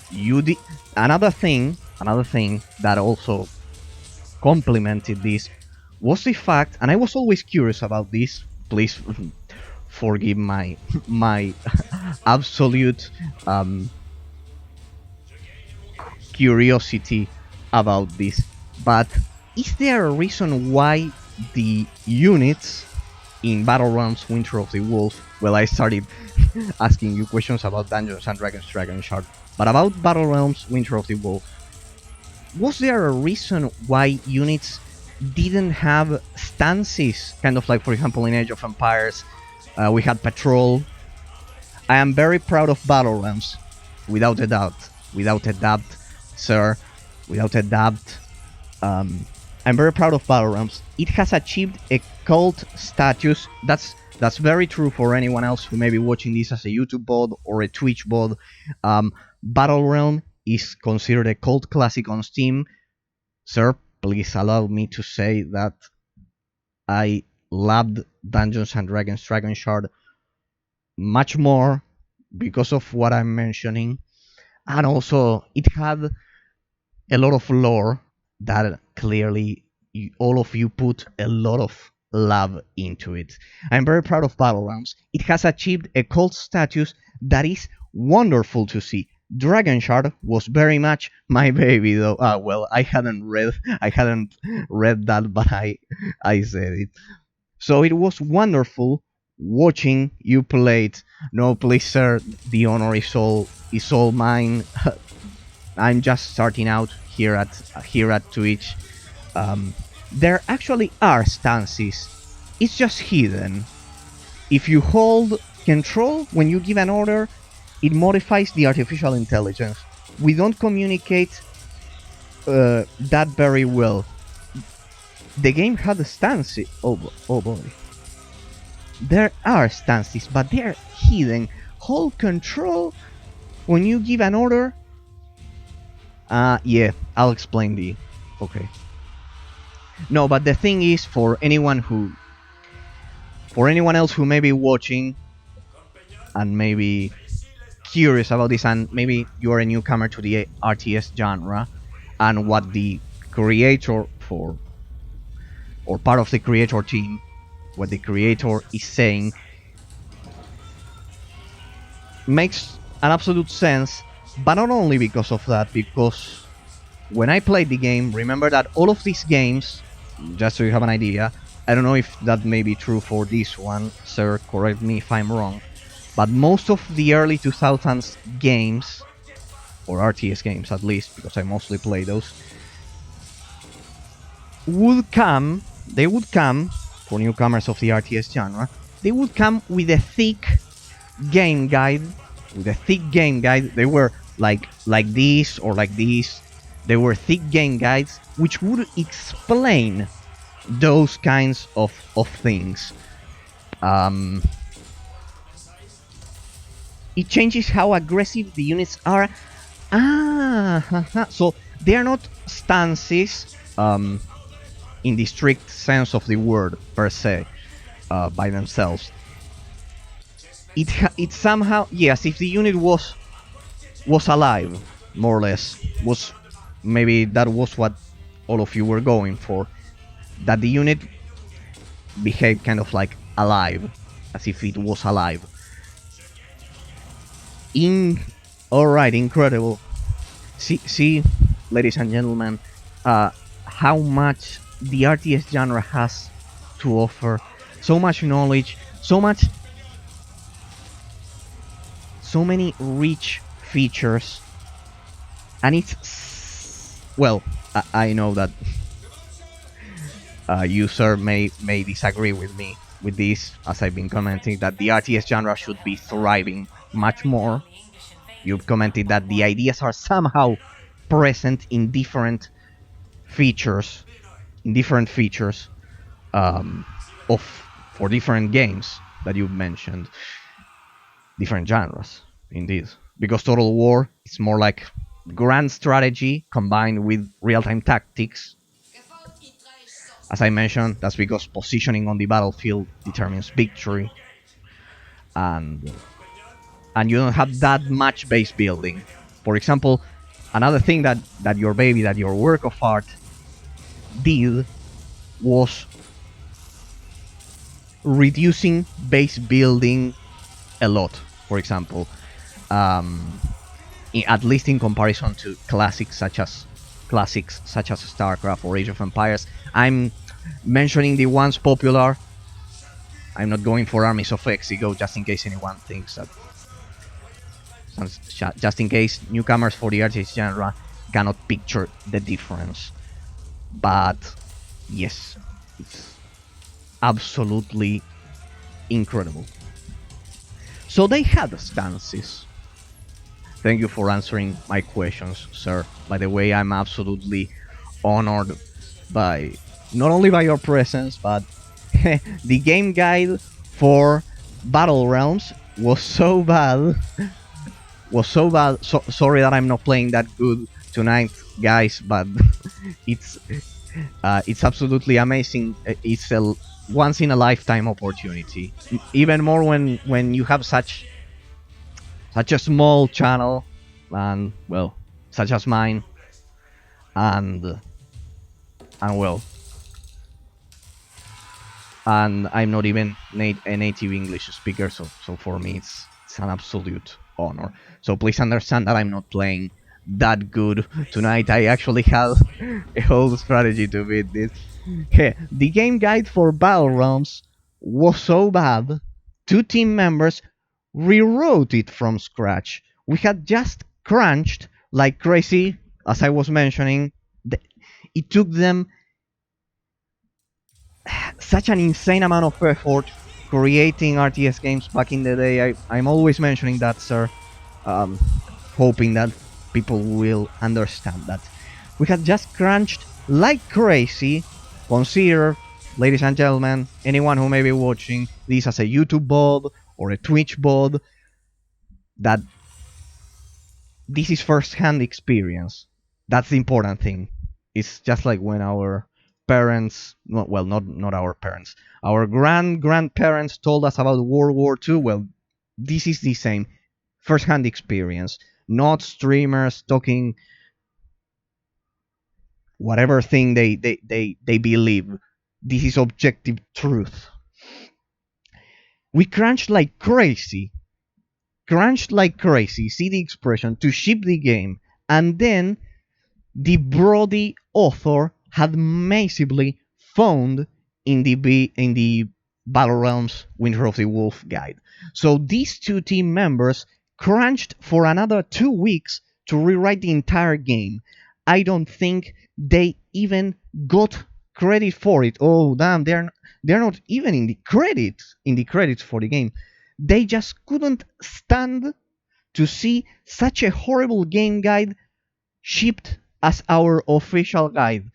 you did another thing that also complemented this was the fact, and I was always curious about this. Please forgive my absolute curiosity about this. But is there a reason why the units in Battle Realms Winter of the Wolf? Well, I started asking you questions about Dungeons and Dragons Dragonshard, but about Battle Realms Winter of the Wolf, was there a reason why units didn't have stances? Kind of like, for example, in Age of Empires, we had patrol. I am very proud of Battle Realms, without a doubt, sir, without a doubt. I'm very proud of Battle Realms. It has achieved a cult status. That's very true for anyone else who may be watching this as a YouTube bod or a Twitch bod. Battle Realm is considered a cult classic on Steam. Sir, please allow me to say that I loved Dungeons and Dragons Dragonshard much more because of what I'm mentioning, and also it had a lot of lore that clearly all of you put a lot of love into it. I'm very proud of Battle Realms. It has achieved a cult status that is wonderful to see. Dragonshard was very much my baby, though. Well, I hadn't read that, but I said it. So it was wonderful watching you play it. No, please, sir, the honor is all mine. I'm just starting out here at Twitch. There actually are stances. It's just hidden. If you hold control when you give an order, it modifies the artificial intelligence. We don't communicate that very well. The game had a stance. Oh boy. There are stances, but they are hidden. Hold control when you give an order. Yeah, I'll explain the. Okay. No, but the thing is, for anyone else who may be watching and maybe curious about this, and maybe you are a newcomer to the RTS genre, and what the creator or part of the creator team, what the creator is saying makes an absolute sense, but not only because of that, because when I played the game, remember that all of these games, just so you have an idea. I don't know if that may be true for this one, sir. Correct me if I'm wrong. But most of the early 2000s games, or RTS games at least, because I mostly play those, they would come, for newcomers of the RTS genre, they would come with a thick game guide. They were like this or like this. They were thick game guides which would explain those kinds of things. Um, it changes how aggressive the units are. So they are not stances in the strict sense of the word per se by themselves. It somehow, yes, if the unit was alive, more or less, was maybe that was what all of you were going for, that the unit behaved kind of like alive, as if it was alive. In All right, incredible. See, ladies and gentlemen, how much the RTS genre has to offer. So much knowledge, so many rich features, and it's, well, I know that you, sir, may disagree with me with this, as I've been commenting that the RTS genre should be thriving much more. You've commented that the ideas are somehow present in different features, um, of for different games that you've mentioned, different genres, indeed. Because Total War is more like grand strategy combined with real-time tactics. As I mentioned, that's because positioning on the battlefield determines victory, and you don't have that much base building. For example, another thing that your work of art did was reducing base building a lot. For example, at least in comparison to classics such as StarCraft or Age of Empires. I'm mentioning the ones popular. I'm not going for Armies of Exigo, just in case anyone thinks that. Just in case newcomers for the RTS genre cannot picture the difference. But yes, it's absolutely incredible. So they had stances. Thank you for answering my questions, sir. By the way, I'm absolutely honored by not only by your presence, but the game guide for Battle Realms was so bad. Sorry that I'm not playing that good tonight, guys, but it's absolutely amazing. It's a once in a lifetime opportunity. Even more when you have such a small channel, and well, such as mine, and well, and I'm not even a native English speaker, so for me it's an absolute honor. So please understand that I'm not playing that good tonight. I actually have a whole strategy to beat this. The game guide for Battle Realms was so bad, two team members rewrote it from scratch. We had just crunched like crazy, as I was mentioning. It took them such an insane amount of effort creating RTS games back in the day. I'm always mentioning that, sir, um, hoping that people will understand that. We had just crunched like crazy. Consider, ladies and gentlemen, anyone who may be watching this as a YouTube VOD or a Twitch VOD, that this is first-hand experience. That's the important thing. It's just like when our parents, not our parents, our grandparents told us about World War II. Well, this is the same first-hand experience, not streamers talking whatever thing they believe. This is objective truth. We crunched like crazy. See the expression, to ship the game, and then the Brody author had massively found in the Battle Realms Winter of the Wolf guide. So these two team members crunched for another 2 weeks to rewrite the entire game. I don't think they even got credit for it. Oh damn, they're not even in the credits for the game. They just couldn't stand to see such a horrible game guide shipped as our official guide.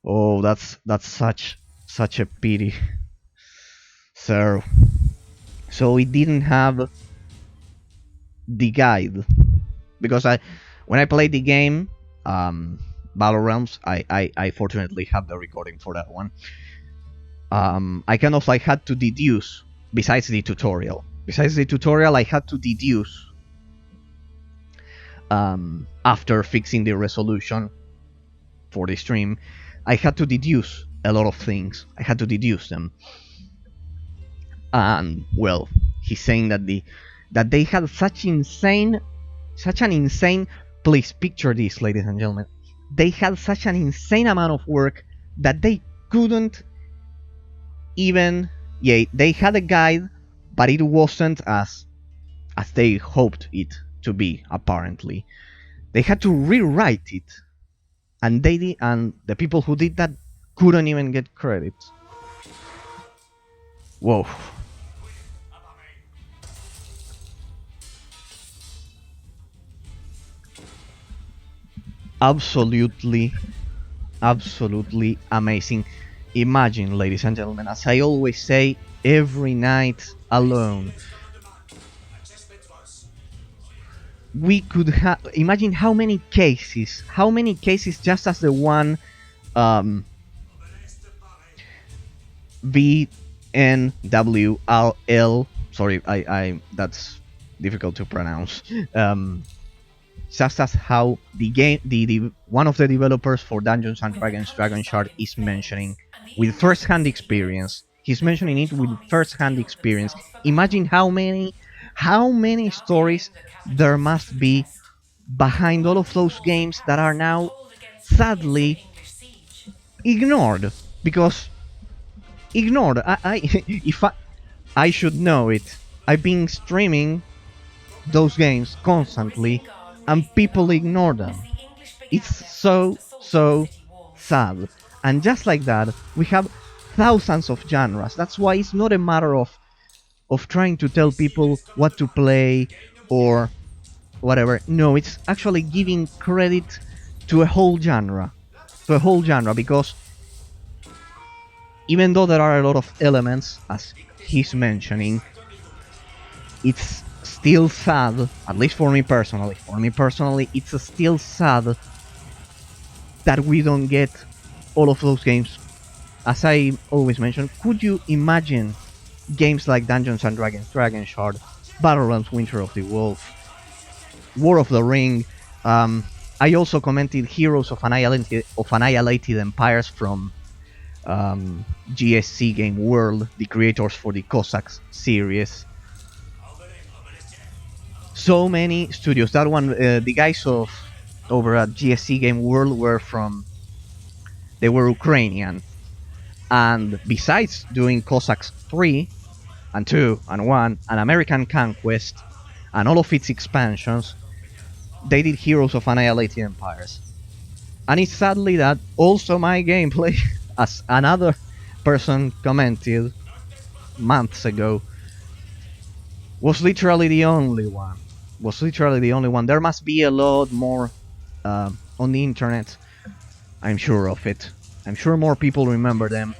Oh, that's such a pity. So it didn't have the guide because I when I played the game, Battle Realms, I fortunately have the recording for that one. I kind of like had to deduce besides the tutorial. Besides the tutorial, I had to deduce after fixing the resolution for the stream. I had to deduce a lot of things. I had to deduce them. And well, he's saying that they had such an insane. Please picture this, ladies and gentlemen. They had such an insane amount of work that they couldn't even. Yeah, they had a guide, but it wasn't as they hoped it to be. Apparently, they had to rewrite it, and the people who did that couldn't even get credit. Whoa. Absolutely amazing. Imagine, ladies and gentlemen, as I always say, every night alone, we could have. Imagine how many cases just as the one VNWRL. Sorry, I that's difficult to pronounce. Just as how the game, the one of the developers for Dungeons and Dragons Dragonshard is mentioning with first-hand experience. He's mentioning it with first-hand experience. Imagine how many stories there must be behind all of those games that are now sadly ignored because I if I should know it. I've been streaming those games constantly and people ignore them. It's so sad. And just like that, we have thousands of genres. That's why it's not a matter of trying to tell people what to play or whatever. No, it's actually giving credit to a whole genre. Because even though there are a lot of elements, as he's mentioning, it's still sad, at least for me personally. It's still sad that we don't get all of those games. As I always mention, could you imagine games like Dungeons and Dragons, Dragonshard, Battle Realms, Winter of the Wolf, War of the Ring? I also commented Heroes of Annihilated Empires from GSC Game World, the creators for the Cossacks series. So many studios. That one, the guys over at GSC Game World they were Ukrainian, and besides doing Cossacks 3 and 2 and 1 and American Conquest and all of its expansions, they did Heroes of Annihilated Empires. And it's sadly that also my gameplay, as another person commented months ago, was literally the only one. There must be a lot more on the internet. I'm sure of it. I'm sure more people remember them.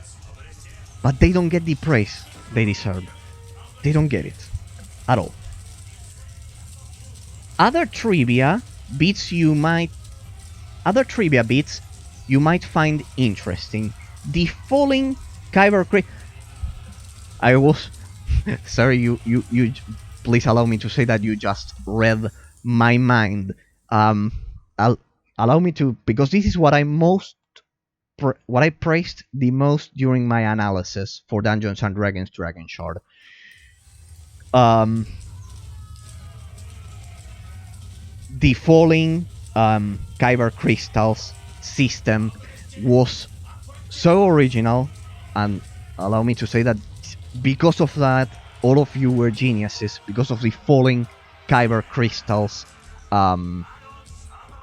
But they don't get the praise they deserve. They don't get it. At all. Other trivia bits you might find interesting. The falling Kyber Creek. I was sorry, you please allow me to say that you just read my mind. Allow me to, because this is what I praised the most during my analysis for Dungeons and Dragons Dragonshard. The falling Kyber crystals system was so original, and allow me to say that because of that, all of you were geniuses. Because of the falling kyber crystals um,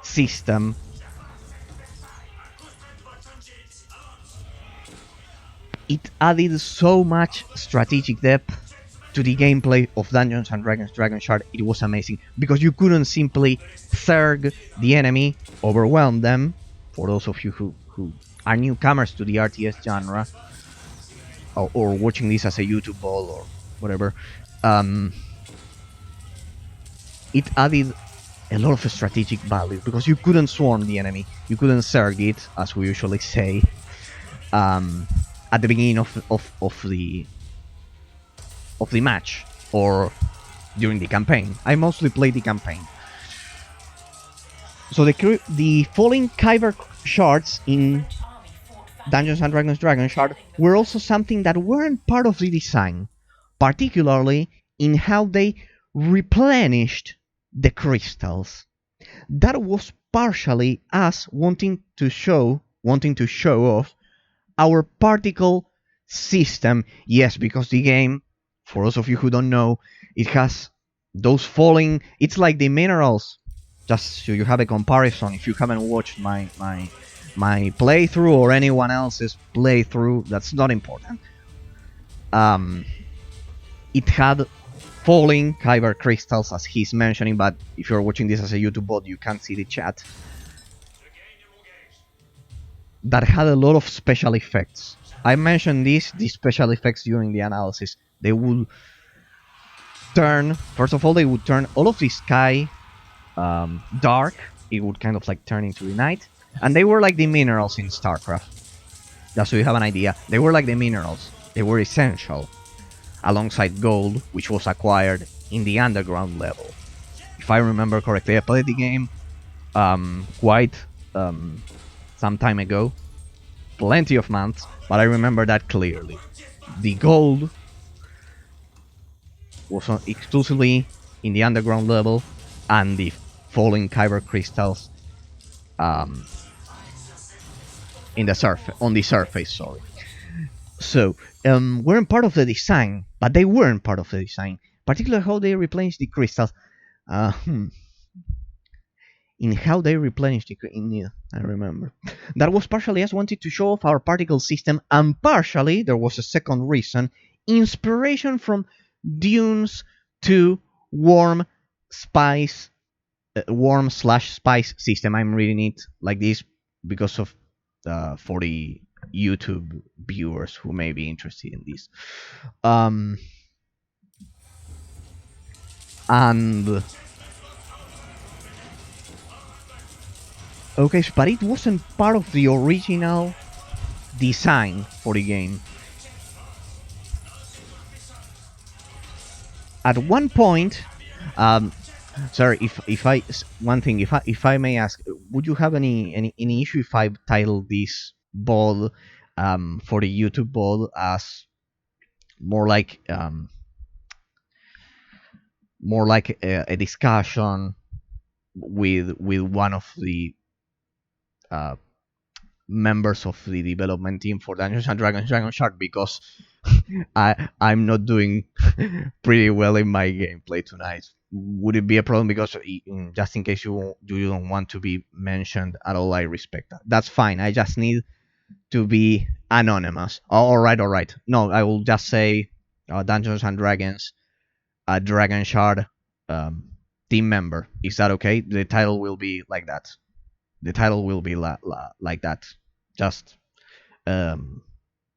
system, it added so much strategic depth to the gameplay of Dungeons and Dragons Dragonshard. It was amazing because you couldn't simply zerg the enemy, overwhelm them. For those of you who are newcomers to the RTS genre, or watching this as a YouTube ball or whatever, um, it added a lot of strategic value because you couldn't swarm the enemy, you couldn't zerg it, as we usually say, at the beginning of the match or during the campaign. I mostly played the campaign. So the falling kyber shards in Dungeons and Dragons Dragonshard were also something that weren't part of the design, particularly in how they replenished the crystals. That was partially us wanting to show off our particle system. Yes, because the game, for those of you who don't know, it has those falling. It's like the minerals. Just so you have a comparison, if you haven't watched my playthrough or anyone else's playthrough, that's not important. It had falling kyber crystals, as he's mentioning, but if you're watching this as a YouTube bot, you can't see the chat. That had a lot of special effects. I mentioned these special effects during the analysis. They would turn, first of all, they would turn all of the sky dark. It would kind of like turn into the night. And they were like the minerals in StarCraft. Just so you have an idea. They were like the minerals. They were essential. Alongside gold, which was acquired in the underground level. If I remember correctly, I played the game quite some time ago. Plenty of months, but I remember that clearly. The gold was exclusively in the underground level, and the falling kyber crystals in the on the surface. Sorry. So weren't part of the design, but they weren't part of the design. Particularly how they replenish the crystals. In how they replenish the I remember. That was partially us wanted to show off our particle system, and partially there was a second reason: inspiration from Dune's to warm spice, warm/spice system. I'm reading it like this because of for the YouTube viewers who may be interested in this. And okay, but it wasn't part of the original design for the game. At one point, sorry, if I may ask, would you have any issue if I title this ball for the YouTube ball as more like a discussion with one of the members of the development team for Dungeons and Dragons Dragonshard, because I'm not doing pretty well in my gameplay tonight. Would it be a problem? Because just in case you don't want to be mentioned at all, I respect that. That's fine. I just need to be anonymous. All right. No, I will just say Dungeons and Dragons Dragonshard team member. Is that okay? The title will be like that. The title will be like that. Just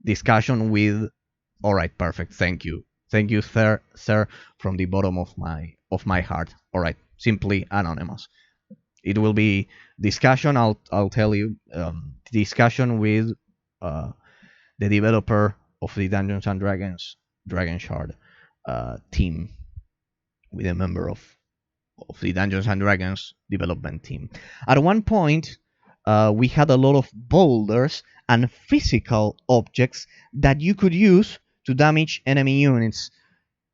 discussion with. All right, perfect. Thank you, sir, from the bottom of my heart. All right, simply anonymous. It will be discussion. I'll tell you. Discussion with the developer of the Dungeons and Dragons Dragonshard team, with a member of the Dungeons and Dragons development team. At one point, we had a lot of boulders and physical objects that you could use to damage enemy units.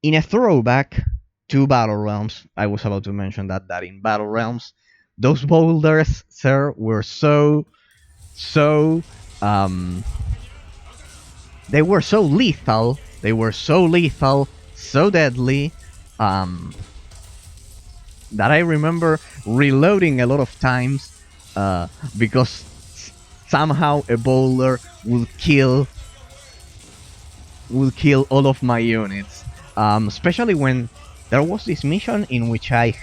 In a throwback to Battle Realms, I was about to mention that in Battle Realms, those boulders, sir, were so they were so lethal. They were so lethal, so deadly, um, that I remember reloading a lot of times uh, because somehow a boulder would kill all of my units. Especially when there was this mission in which I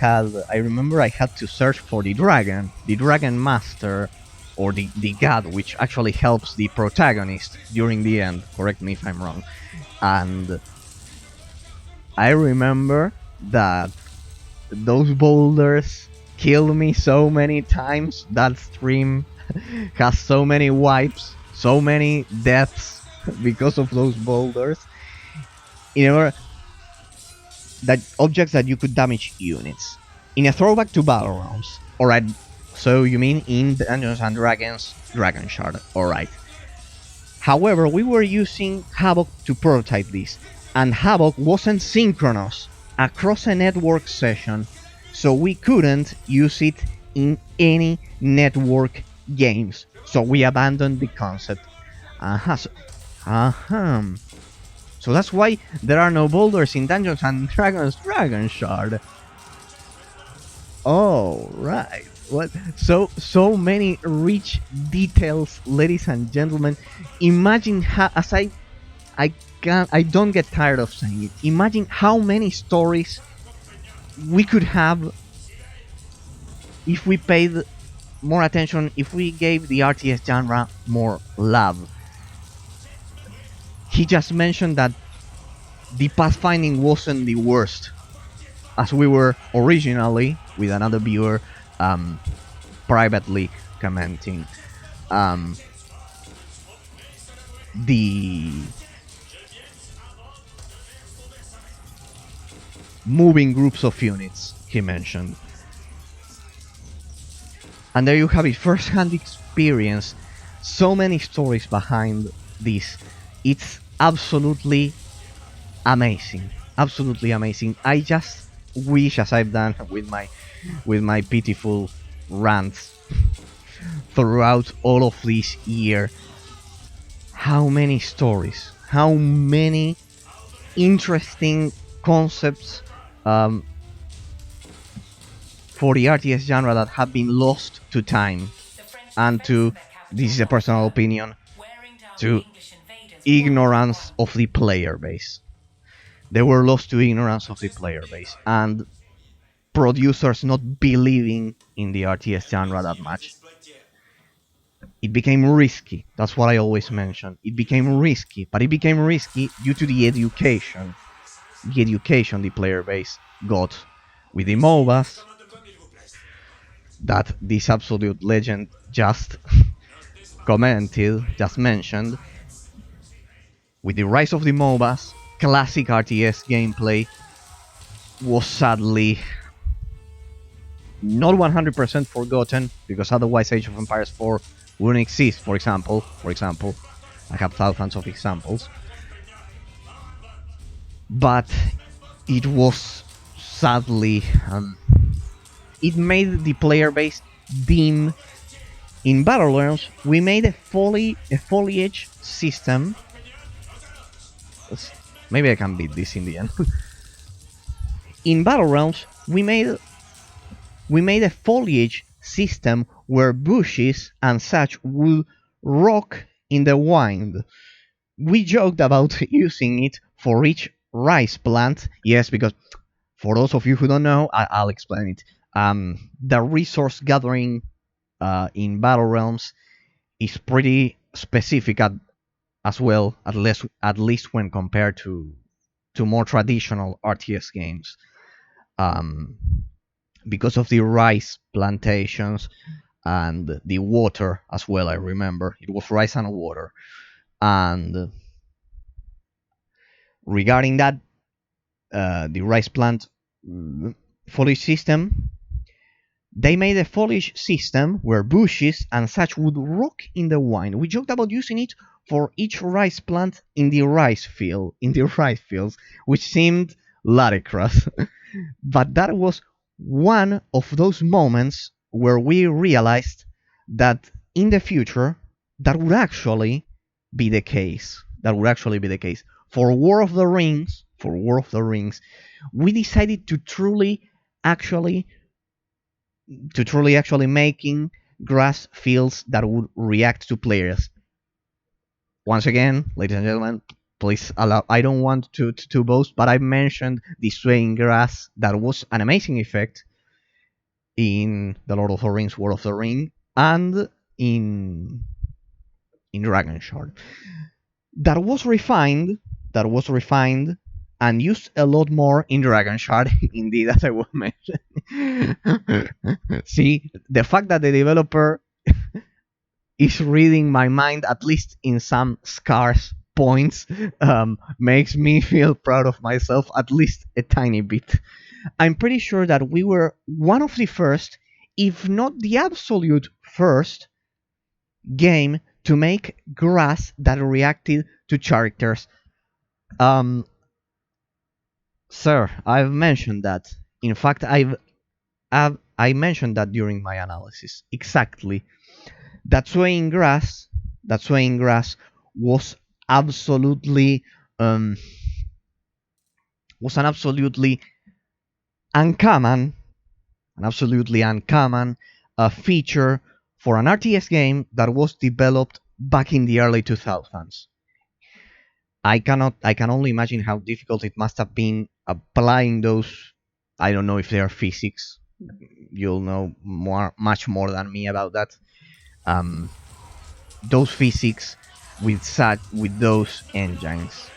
remember I had to search for the dragon master, or the god, which actually helps the protagonist during the end. Correct me if I'm wrong. And I remember that those boulders killed me so many times. That stream has so many wipes, so many deaths because of those boulders. In order that objects that you could damage units. In a throwback to battle rounds, alright. So you mean in Dungeons and Dragons Dragonshard, alright. However, we were using Havoc to prototype this, and Havoc wasn't synchronous across a network session, so we couldn't use it in any network games. So we abandoned the concept. So that's why there are no boulders in Dungeons and Dragons Dragonshard. Oh, right. What? So many rich details, ladies and gentlemen. Imagine how, as I don't get tired of saying it. Imagine how many stories we could have if we paid more attention, if we gave the RTS genre more love. He just mentioned that the pathfinding wasn't the worst, as we were originally with another viewer privately commenting. The moving groups of units he mentioned, and there you have it, first-hand experience. So many stories behind this. It's absolutely amazing, absolutely amazing. I just wish, as I've done with my pitiful rants throughout all of this year, how many stories, how many interesting concepts for the RTS genre that have been lost to time and to, this is a personal opinion, to ignorance of the player base. They were lost to ignorance of the player base and producers not believing in the RTS genre that much. It became risky. That's what I always mention. It became risky, but it became risky due to the education the player base got with the MOBAs that this absolute legend just mentioned. With the rise of the MOBAs, classic RTS gameplay was sadly not 100% forgotten, because otherwise Age of Empires 4 wouldn't exist. For example, I have thousands of examples, but it was sadly it made the player base dim. In Battle Realms, we made a foliage system. Maybe I can beat this in the end. In Battle Realms, we made a foliage system where bushes and such would rock in the wind. We joked about using it for each rice plant. Yes, because for those of you who don't know, I'll explain it. The resource gathering in Battle Realms is pretty specific as well, at least when compared to more traditional RTS games. Because of the rice plantations and the water as well, I remember. It was rice and water. And regarding that, the rice plant foliage system, they made a foliage system where bushes and such would rock in the wind. We joked about using it for each rice plant in the rice fields, which seemed ludicrous. But that was one of those moments where we realized that in the future that would actually be the case. that would actually be the case. For War of the Rings, we decided actually to truly actually making grass fields that would react to players. Once again, ladies and gentlemen, please allow. I don't want to boast, but I mentioned the swaying grass that was an amazing effect in the Lord of the Rings, War of the Ring, and in Dragonshard. That was refined. That was refined and used a lot more in Dragonshard. Indeed, as I was mentioning. See, the fact that the developer is reading my mind, at least in some scarce points, makes me feel proud of myself, at least a tiny bit. I'm pretty sure that we were one of the first, if not the absolute first, game to make grass that reacted to characters. Um, Sir, I've mentioned that. In fact, I mentioned that during my analysis. Exactly. That swaying grass was absolutely um, was uncommon, an absolutely uncommon feature for an RTS game that was developed back in the early 2000s. I can only imagine how difficult it must have been applying those. I don't know if they are physics. You'll know much more than me about that. Um, those physics with those engines.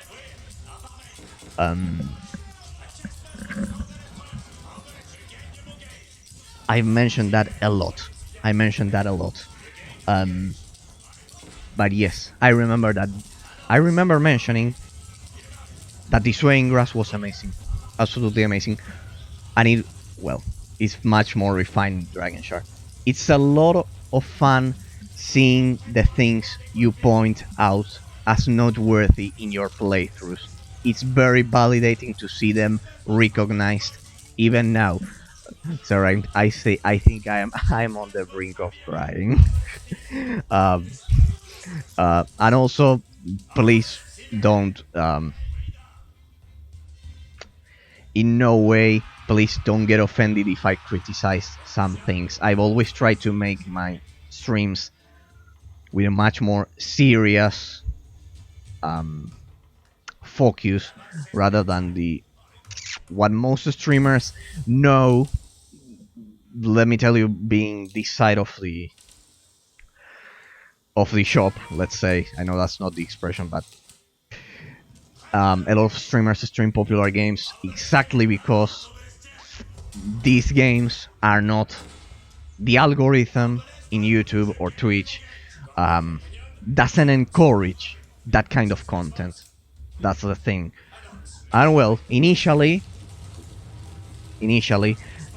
Um, I mentioned that a lot. I mentioned that a lot. Um, but yes, I remember that. I remember mentioning that the swaying grass was amazing, absolutely amazing, and it well, it's much more refined in Dragonshard. It's a lot of fun seeing the things you point out as noteworthy in your playthroughs. It's very validating to see them recognized even now. So I think I'm on the brink of crying. um, and also, please don't in no way, please don't get offended if I criticize some things. I've always tried to make my streams with a much more serious um, focus rather than the what most streamers know. Let me tell you, being this side of the shop, let's say. I know that's not the expression, but a lot of streamers stream popular games exactly because these games are not the algorithm in YouTube or Twitch doesn't encourage that kind of content. That's the thing. And well, initially,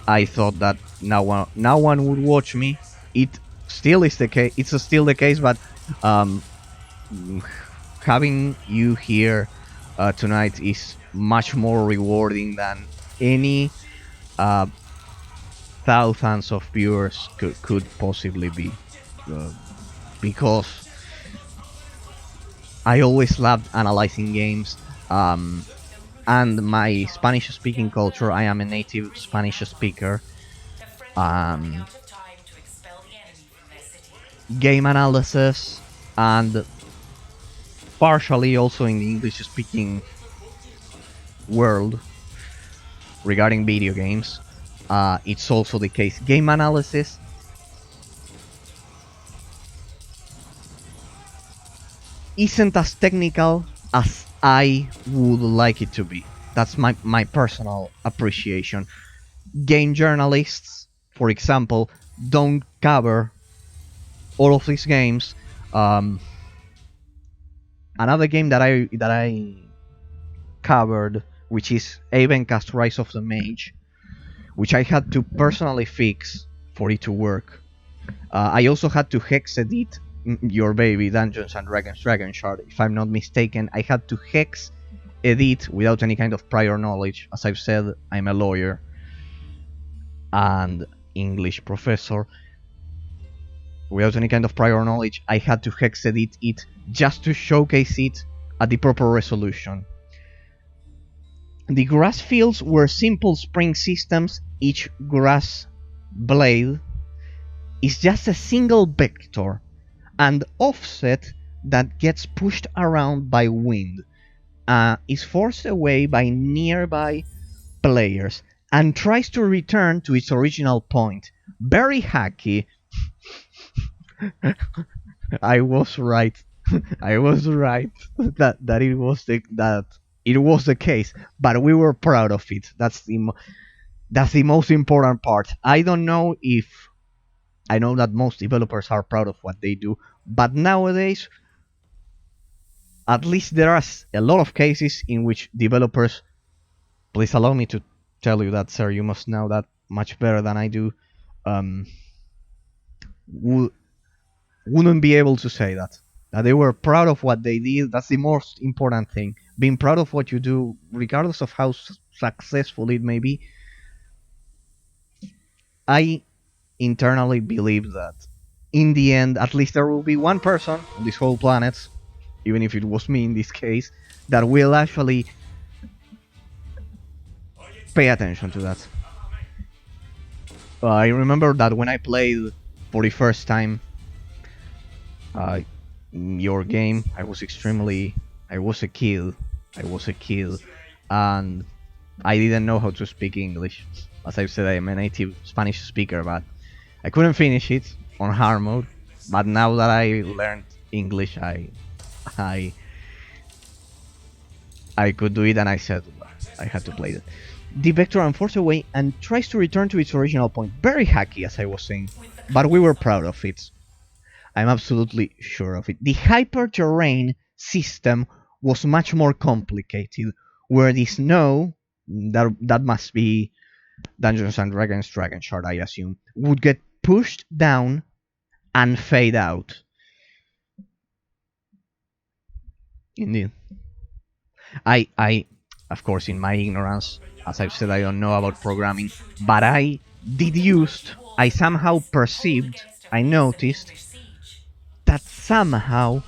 I thought that no one would watch me. It still is the case. It's still the case, but um, having you here tonight is much more rewarding than any uh, thousands of viewers could possibly be. Uh, because I always loved analyzing games. And my Spanish speaking culture, I am a native Spanish speaker. Um, Game analysis and partially also in the English speaking world regarding video games. It's also the case. Game analysis isn't as technical as I would like it to be. That's my personal appreciation. Game journalists, for example, don't cover all of these games. Another game that I covered, which is Avencast Rise of the Mage, which I had to personally fix for it to work. I also had to hex edit your baby Dungeons and Dragons Dragonshard. If I'm not mistaken, I had to hex edit without any kind of prior knowledge. As I've said, I'm a lawyer and English professor. Without any kind of prior knowledge, I had to hex edit it just to showcase it at the proper resolution. The grass fields were simple spring systems. Each grass blade is just a single vector and offset that gets pushed around by wind, is forced away by nearby players, and tries to return to its original point. Very hacky. I was right. I was right that it was the case, but we were proud of it. That's the most important part. I know that most developers are proud of what they do, but nowadays, at least there are a lot of cases in which developers, please allow me to tell you that, sir, you must know that much better than I do, um, wouldn't be able to say that they were proud of what they did. That's the most important thing. Being proud of what you do, regardless of how successful it may be. I internally believe that in the end, at least there will be one person on this whole planet, even if it was me in this case, that will actually pay attention to that. I remember that when I played for the first time uh, your game, I was a kid. I was a kid, and I didn't know how to speak English. As I said, I am a native Spanish speaker, but I couldn't finish it on hard mode. But now that I learned English, I, I could do it, and I said I had to play it. The vector unforced away and tries to return to its original point. Very hacky, as I was saying, but we were proud of it. I'm absolutely sure of it. The hyper-terrain system was much more complicated, where the snow, that must be Dungeons and Dragons Dragonshard, I assume, would get pushed down and fade out. Indeed. I, of course, in my ignorance, as I've said, I don't know about programming, but I somehow perceived, I noticed that somehow,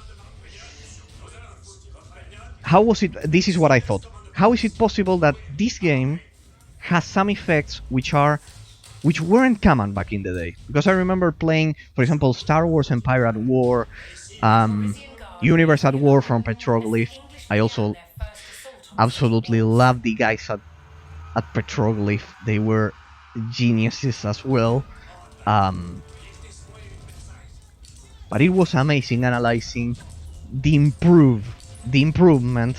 how was it, this is what I thought, how is it possible that this game has some effects which weren't common back in the day? Because I remember playing, for example, Star Wars Empire at War, Universe at War from Petroglyph. I also absolutely love the guys at Petroglyph. They were geniuses as well. But it was amazing analyzing the improvement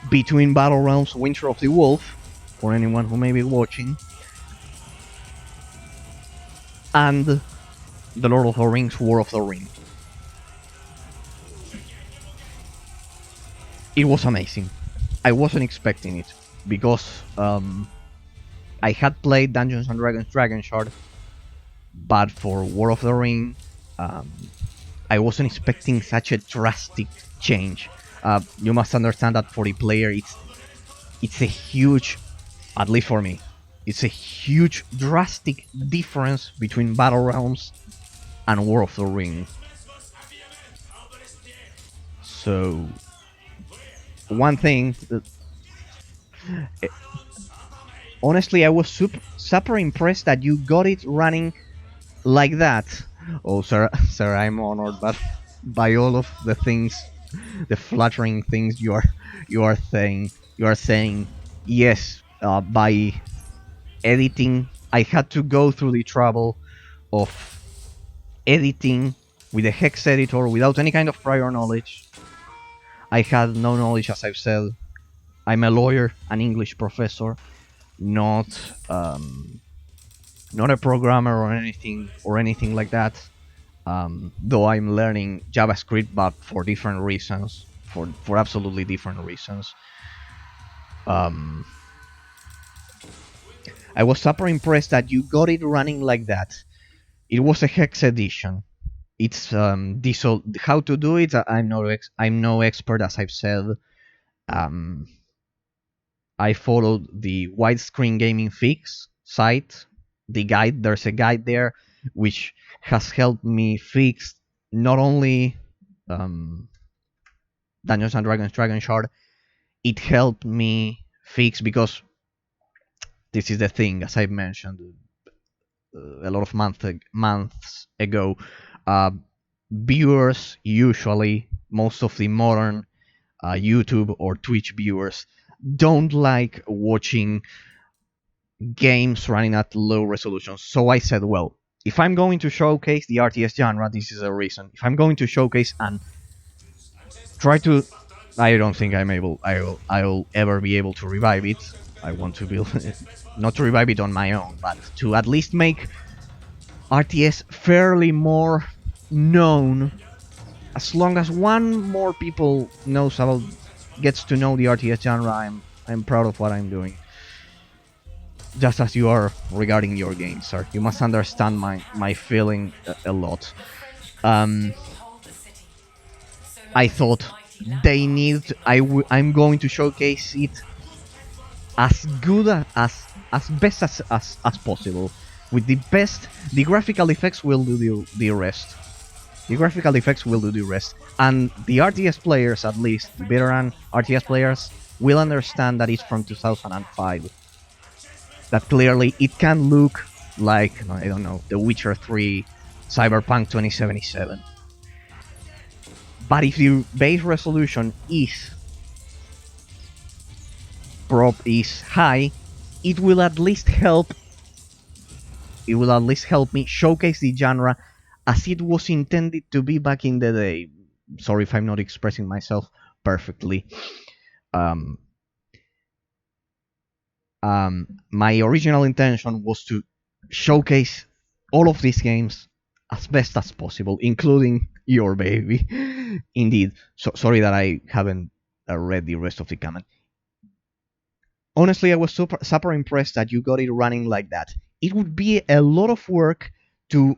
between Battle Realms Winter of the Wolf, for anyone who may be watching, and the Lord of the Rings War of the Ring. It was amazing. I wasn't expecting it, because I had played Dungeons and Dragons Dragonshard, but for War of the Ring, I wasn't expecting such a drastic change. You must understand that for the player, it's a huge, at least for me, it's a huge drastic difference between Battle Realms and War of the Ring. So, one thing, honestly, I was super impressed that you got it running like that. Oh, sir, I'm honored, but by all of the things, the flattering things you are saying. Yes, by editing, I had to go through the trouble of editing with a hex editor without any kind of prior knowledge. I had no knowledge, as I've said. I'm a lawyer, an English professor, not a programmer or anything like that. Though I'm learning JavaScript, but for different reasons, for absolutely different reasons. I was super impressed that you got it running like that. It was a hex edition. It's how to do it. I'm no expert, as I've said. I followed the Widescreen Gaming Fix site, the guide. There's a guide there which has helped me fix not only um, Dungeons and Dragons Dragonshard, it helped me fix, because this is the thing, as I mentioned a lot of months ago, uh, viewers, usually most of the modern YouTube or Twitch viewers, don't like watching games running at low resolution. So I said, well, if I'm going to showcase the RTS genre, this is a reason. If I'm going to showcase and try to, I don't think I will ever be able to revive it. I want to build, not to revive it on my own, but to at least make RTS fairly more known. As long as one more people gets to know the RTS genre, I'm proud of what I'm doing. Just as you are regarding your game, sir. You must understand my feeling a lot. I thought they need. I'm going to showcase it as good as best as possible. With the best, the graphical effects will do the rest. The graphical effects will do the rest, and the RTS players, at least the veteran RTS players, will understand that it's from 2005. That clearly it can look like, I don't know, The Witcher 3, Cyberpunk 2077. But if the base resolution is high, it will at least help. It will at least help me showcase the genre as it was intended to be back in the day. Sorry if I'm not expressing myself perfectly. My original intention was to showcase all of these games as best as possible, including your baby. Indeed. So sorry that I haven't read the rest of the comment. Honestly, I was super impressed that you got it running like that. It would be a lot of work to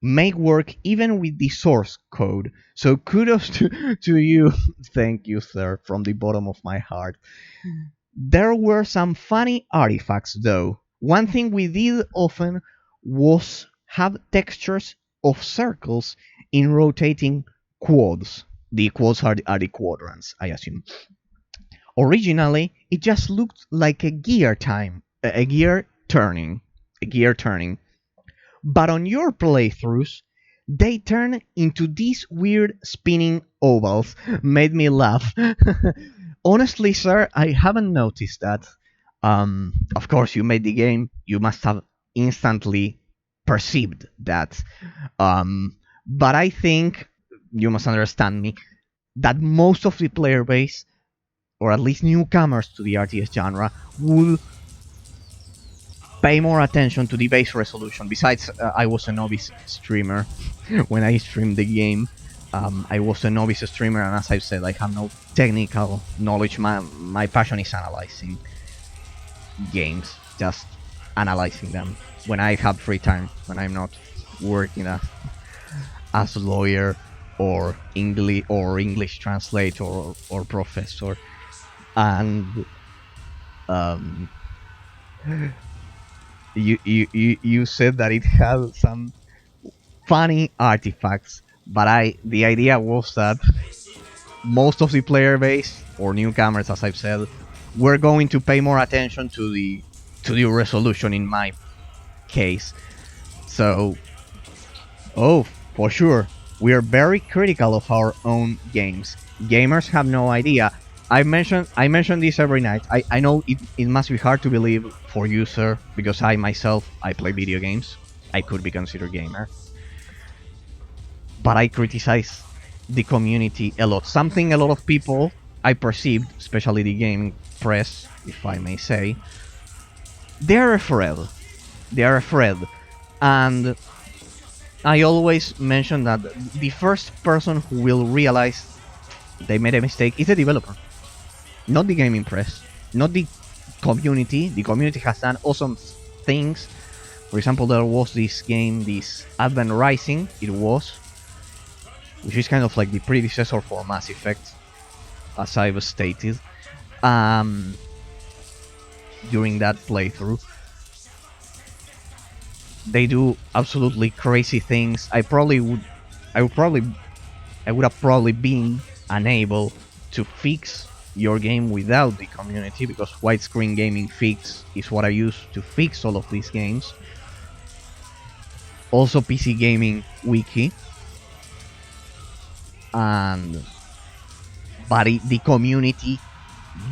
make work even with the source code. So kudos to you. Thank you, sir, from the bottom of my heart. There were some funny artifacts, though. One thing we did often was have textures of circles in rotating quads. The quads are the quadrants, I assume. Originally, it just looked like a gear turning. But on your playthroughs, they turn into these weird spinning ovals. Made me laugh. Honestly, sir, I haven't noticed that. Of course, you made the game. You must have instantly perceived that. But I think you must understand me that most of the player base, or at least newcomers to the RTS genre, will pay more attention to the base resolution. Besides, I was a novice streamer when I streamed the game. I was a novice streamer, and as I've said, I have no technical knowledge. My passion is analyzing games, just analyzing them when I have free time, when I'm not working as a lawyer or English translator or professor. And you said that it had some funny artifacts, but the idea was that most of the player base, or newcomers, as I've said, were going to pay more attention to the resolution in my case. So, for sure, we are very critical of our own games. Gamers have no idea. I mention this every night. I know it must be hard to believe for you, sir, because I play video games. I could be considered gamer. But I criticize the community a lot. Something a lot of people I perceived, especially the gaming press, if I may say, they're afraid. And I always mention that the first person who will realize they made a mistake is the developer, not the gaming press, not the community. The community has done awesome things. For example, there was this game, this Advent Rising, which is kind of like the predecessor for Mass Effect, as I've stated, during that playthrough. They do absolutely crazy things. I would probably I would have probably been unable to fix your game without the community, because widescreen gaming fix is what I use to fix all of these games. Also PC gaming wiki, and but the community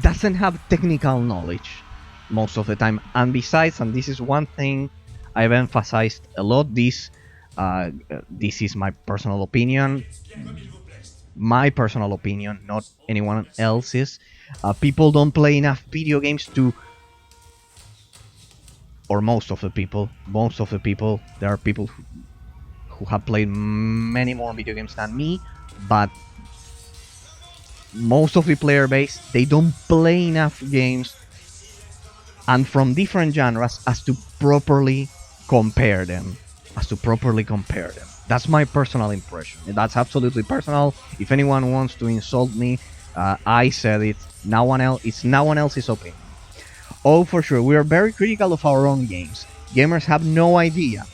doesn't have technical knowledge most of the time. And besides, and this is one thing I've emphasized a lot, this is my personal opinion, not anyone else's. People don't play enough video games to, or most of the people, there are people who have played many more video games than me, but most of the player base, they don't play enough games and from different genres as to properly compare them. That's my personal impression. That's absolutely personal. If anyone wants to insult me, I said it. It's no one else's opinion. Oh, for sure, we are very critical of our own games. Gamers have no idea.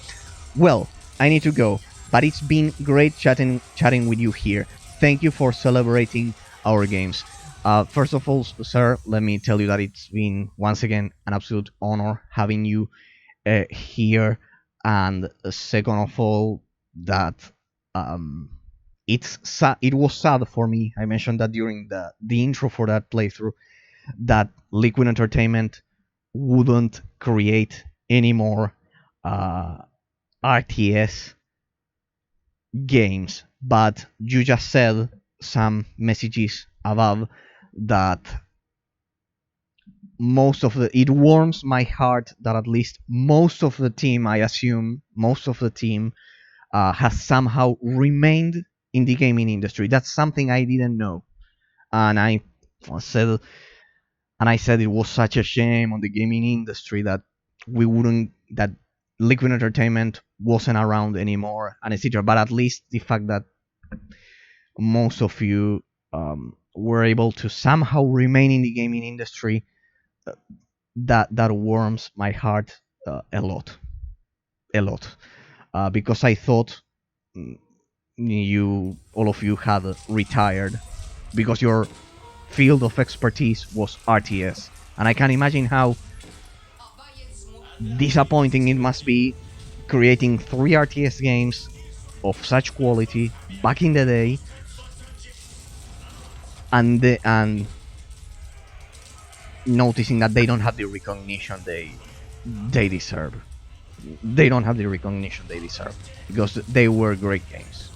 Well, I need to go, but it's been great chatting with you here. Thank you for celebrating our games. First of all, sir, let me tell you that it's been once again an absolute honor having you here. And second of all, that it was sad for me. I mentioned that during the intro for that playthrough, that Liquid Entertainment wouldn't create any more RTS games. But you just said some messages above that it warms my heart that at least most of the team, I assume most of the team, has somehow remained in the gaming industry. That's something I didn't know, and said I said it was such a shame on the gaming industry that that Liquid Entertainment wasn't around anymore, and etc. But at least the fact that most of you were able to somehow remain in the gaming industry, that warms my heart a lot, because I thought all of you had retired because your field of expertise was RTS, and I can imagine how disappointing it must be creating 3 RTS games of such quality back in the day, and noticing that they don't have the recognition they deserve. They don't have the recognition they deserve because they were great games.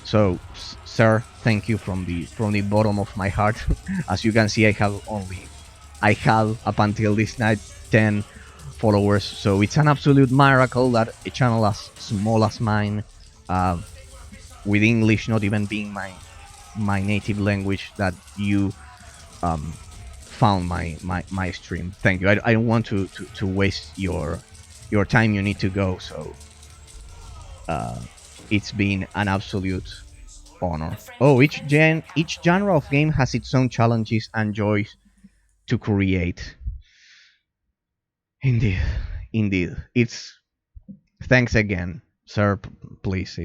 So, sir, thank you from the bottom of my heart. As you can see, I have up until this night 10 followers. So it's an absolute miracle that a channel as small as mine, with English not even being my native language, that you found my stream. Thank you. I don't want to waste your time. You need to go. So it's been an absolute honor. Oh, each genre of game has its own challenges and joys to create. Indeed. It's thanks again, sir. Please,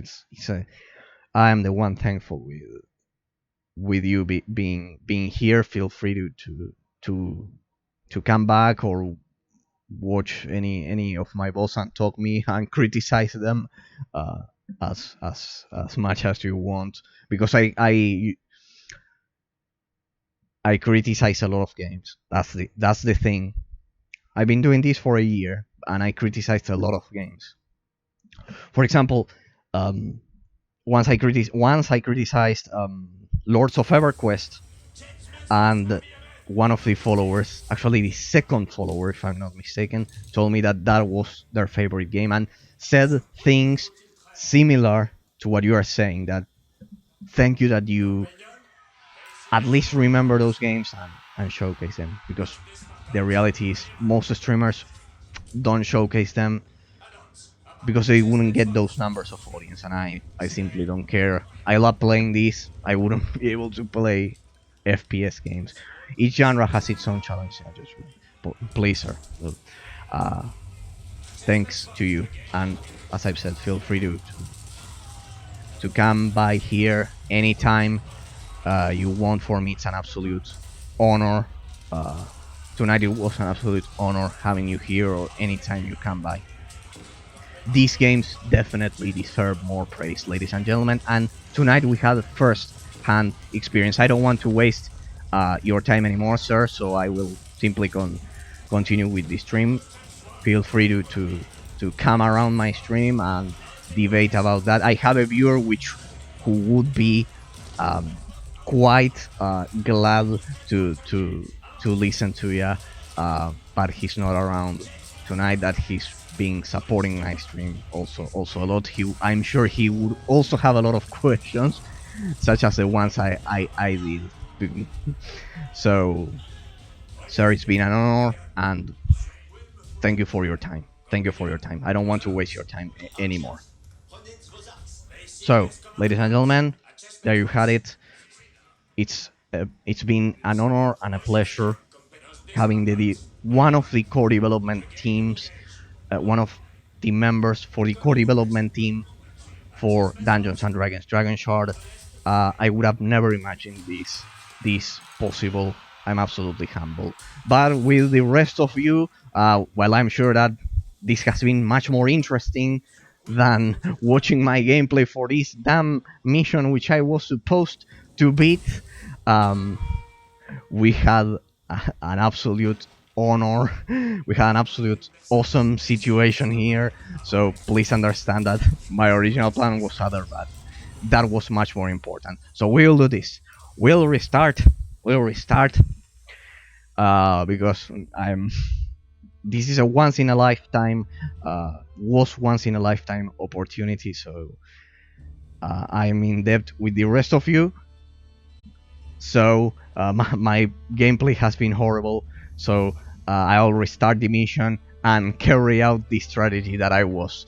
I am the one thankful with you being here. Feel free to come back or watch any of my balls and talk me and criticize them as much as you want, because I criticize a lot of games. That's the thing. I've been doing this for a year and I criticized a lot of games. For example, once I criticized Lords of EverQuest, and one of the followers, actually the second follower if I'm not mistaken, told me that was their favorite game and said things similar to what you are saying. That thank you that you at least remember those games and showcase them, because the reality is most streamers don't showcase them because they wouldn't get those numbers of audience, and I simply don't care. I love playing this. I wouldn't be able to play FPS games. Each genre has its own challenge. Please, sir. Thanks to you, and as I've said, feel free to come by here anytime you want. For me, it's an absolute honor. Uh, Tonight it was an absolute honor having you here, or anytime you come by. These games definitely deserve more praise, ladies and gentlemen, and tonight we had a first-hand experience. I don't want to waste your time anymore, sir, so I will simply continue with the stream. Feel free to come around my stream and debate about that. I have a viewer who would be quite glad to listen to you, but he's not around tonight. That he's been supporting my stream also a lot. I'm sure he would also have a lot of questions, such as the ones I did. So, sir, it's been an honor, and thank you for your time. Thank you for your time. I don't want to waste your time anymore. So, ladies and gentlemen, there you had it. It's been an honor and a pleasure having one of the core development teams, one of the members for the core development team for Dungeons and Dragons Dragonshard. I would have never imagined this possible. I'm absolutely humble. But with the rest of you, well, I'm sure that this has been much more interesting than watching my gameplay for this damn mission, which I was supposed to beat. We had an absolute honor. We had an absolute awesome situation here. So please understand that my original plan was other, but that was much more important. So we'll do this. We'll restart. Because this is a once in a lifetime, was once in a lifetime opportunity. So I'm in debt with the rest of you. So my gameplay has been horrible. So I'll restart the mission and carry out the strategy that I was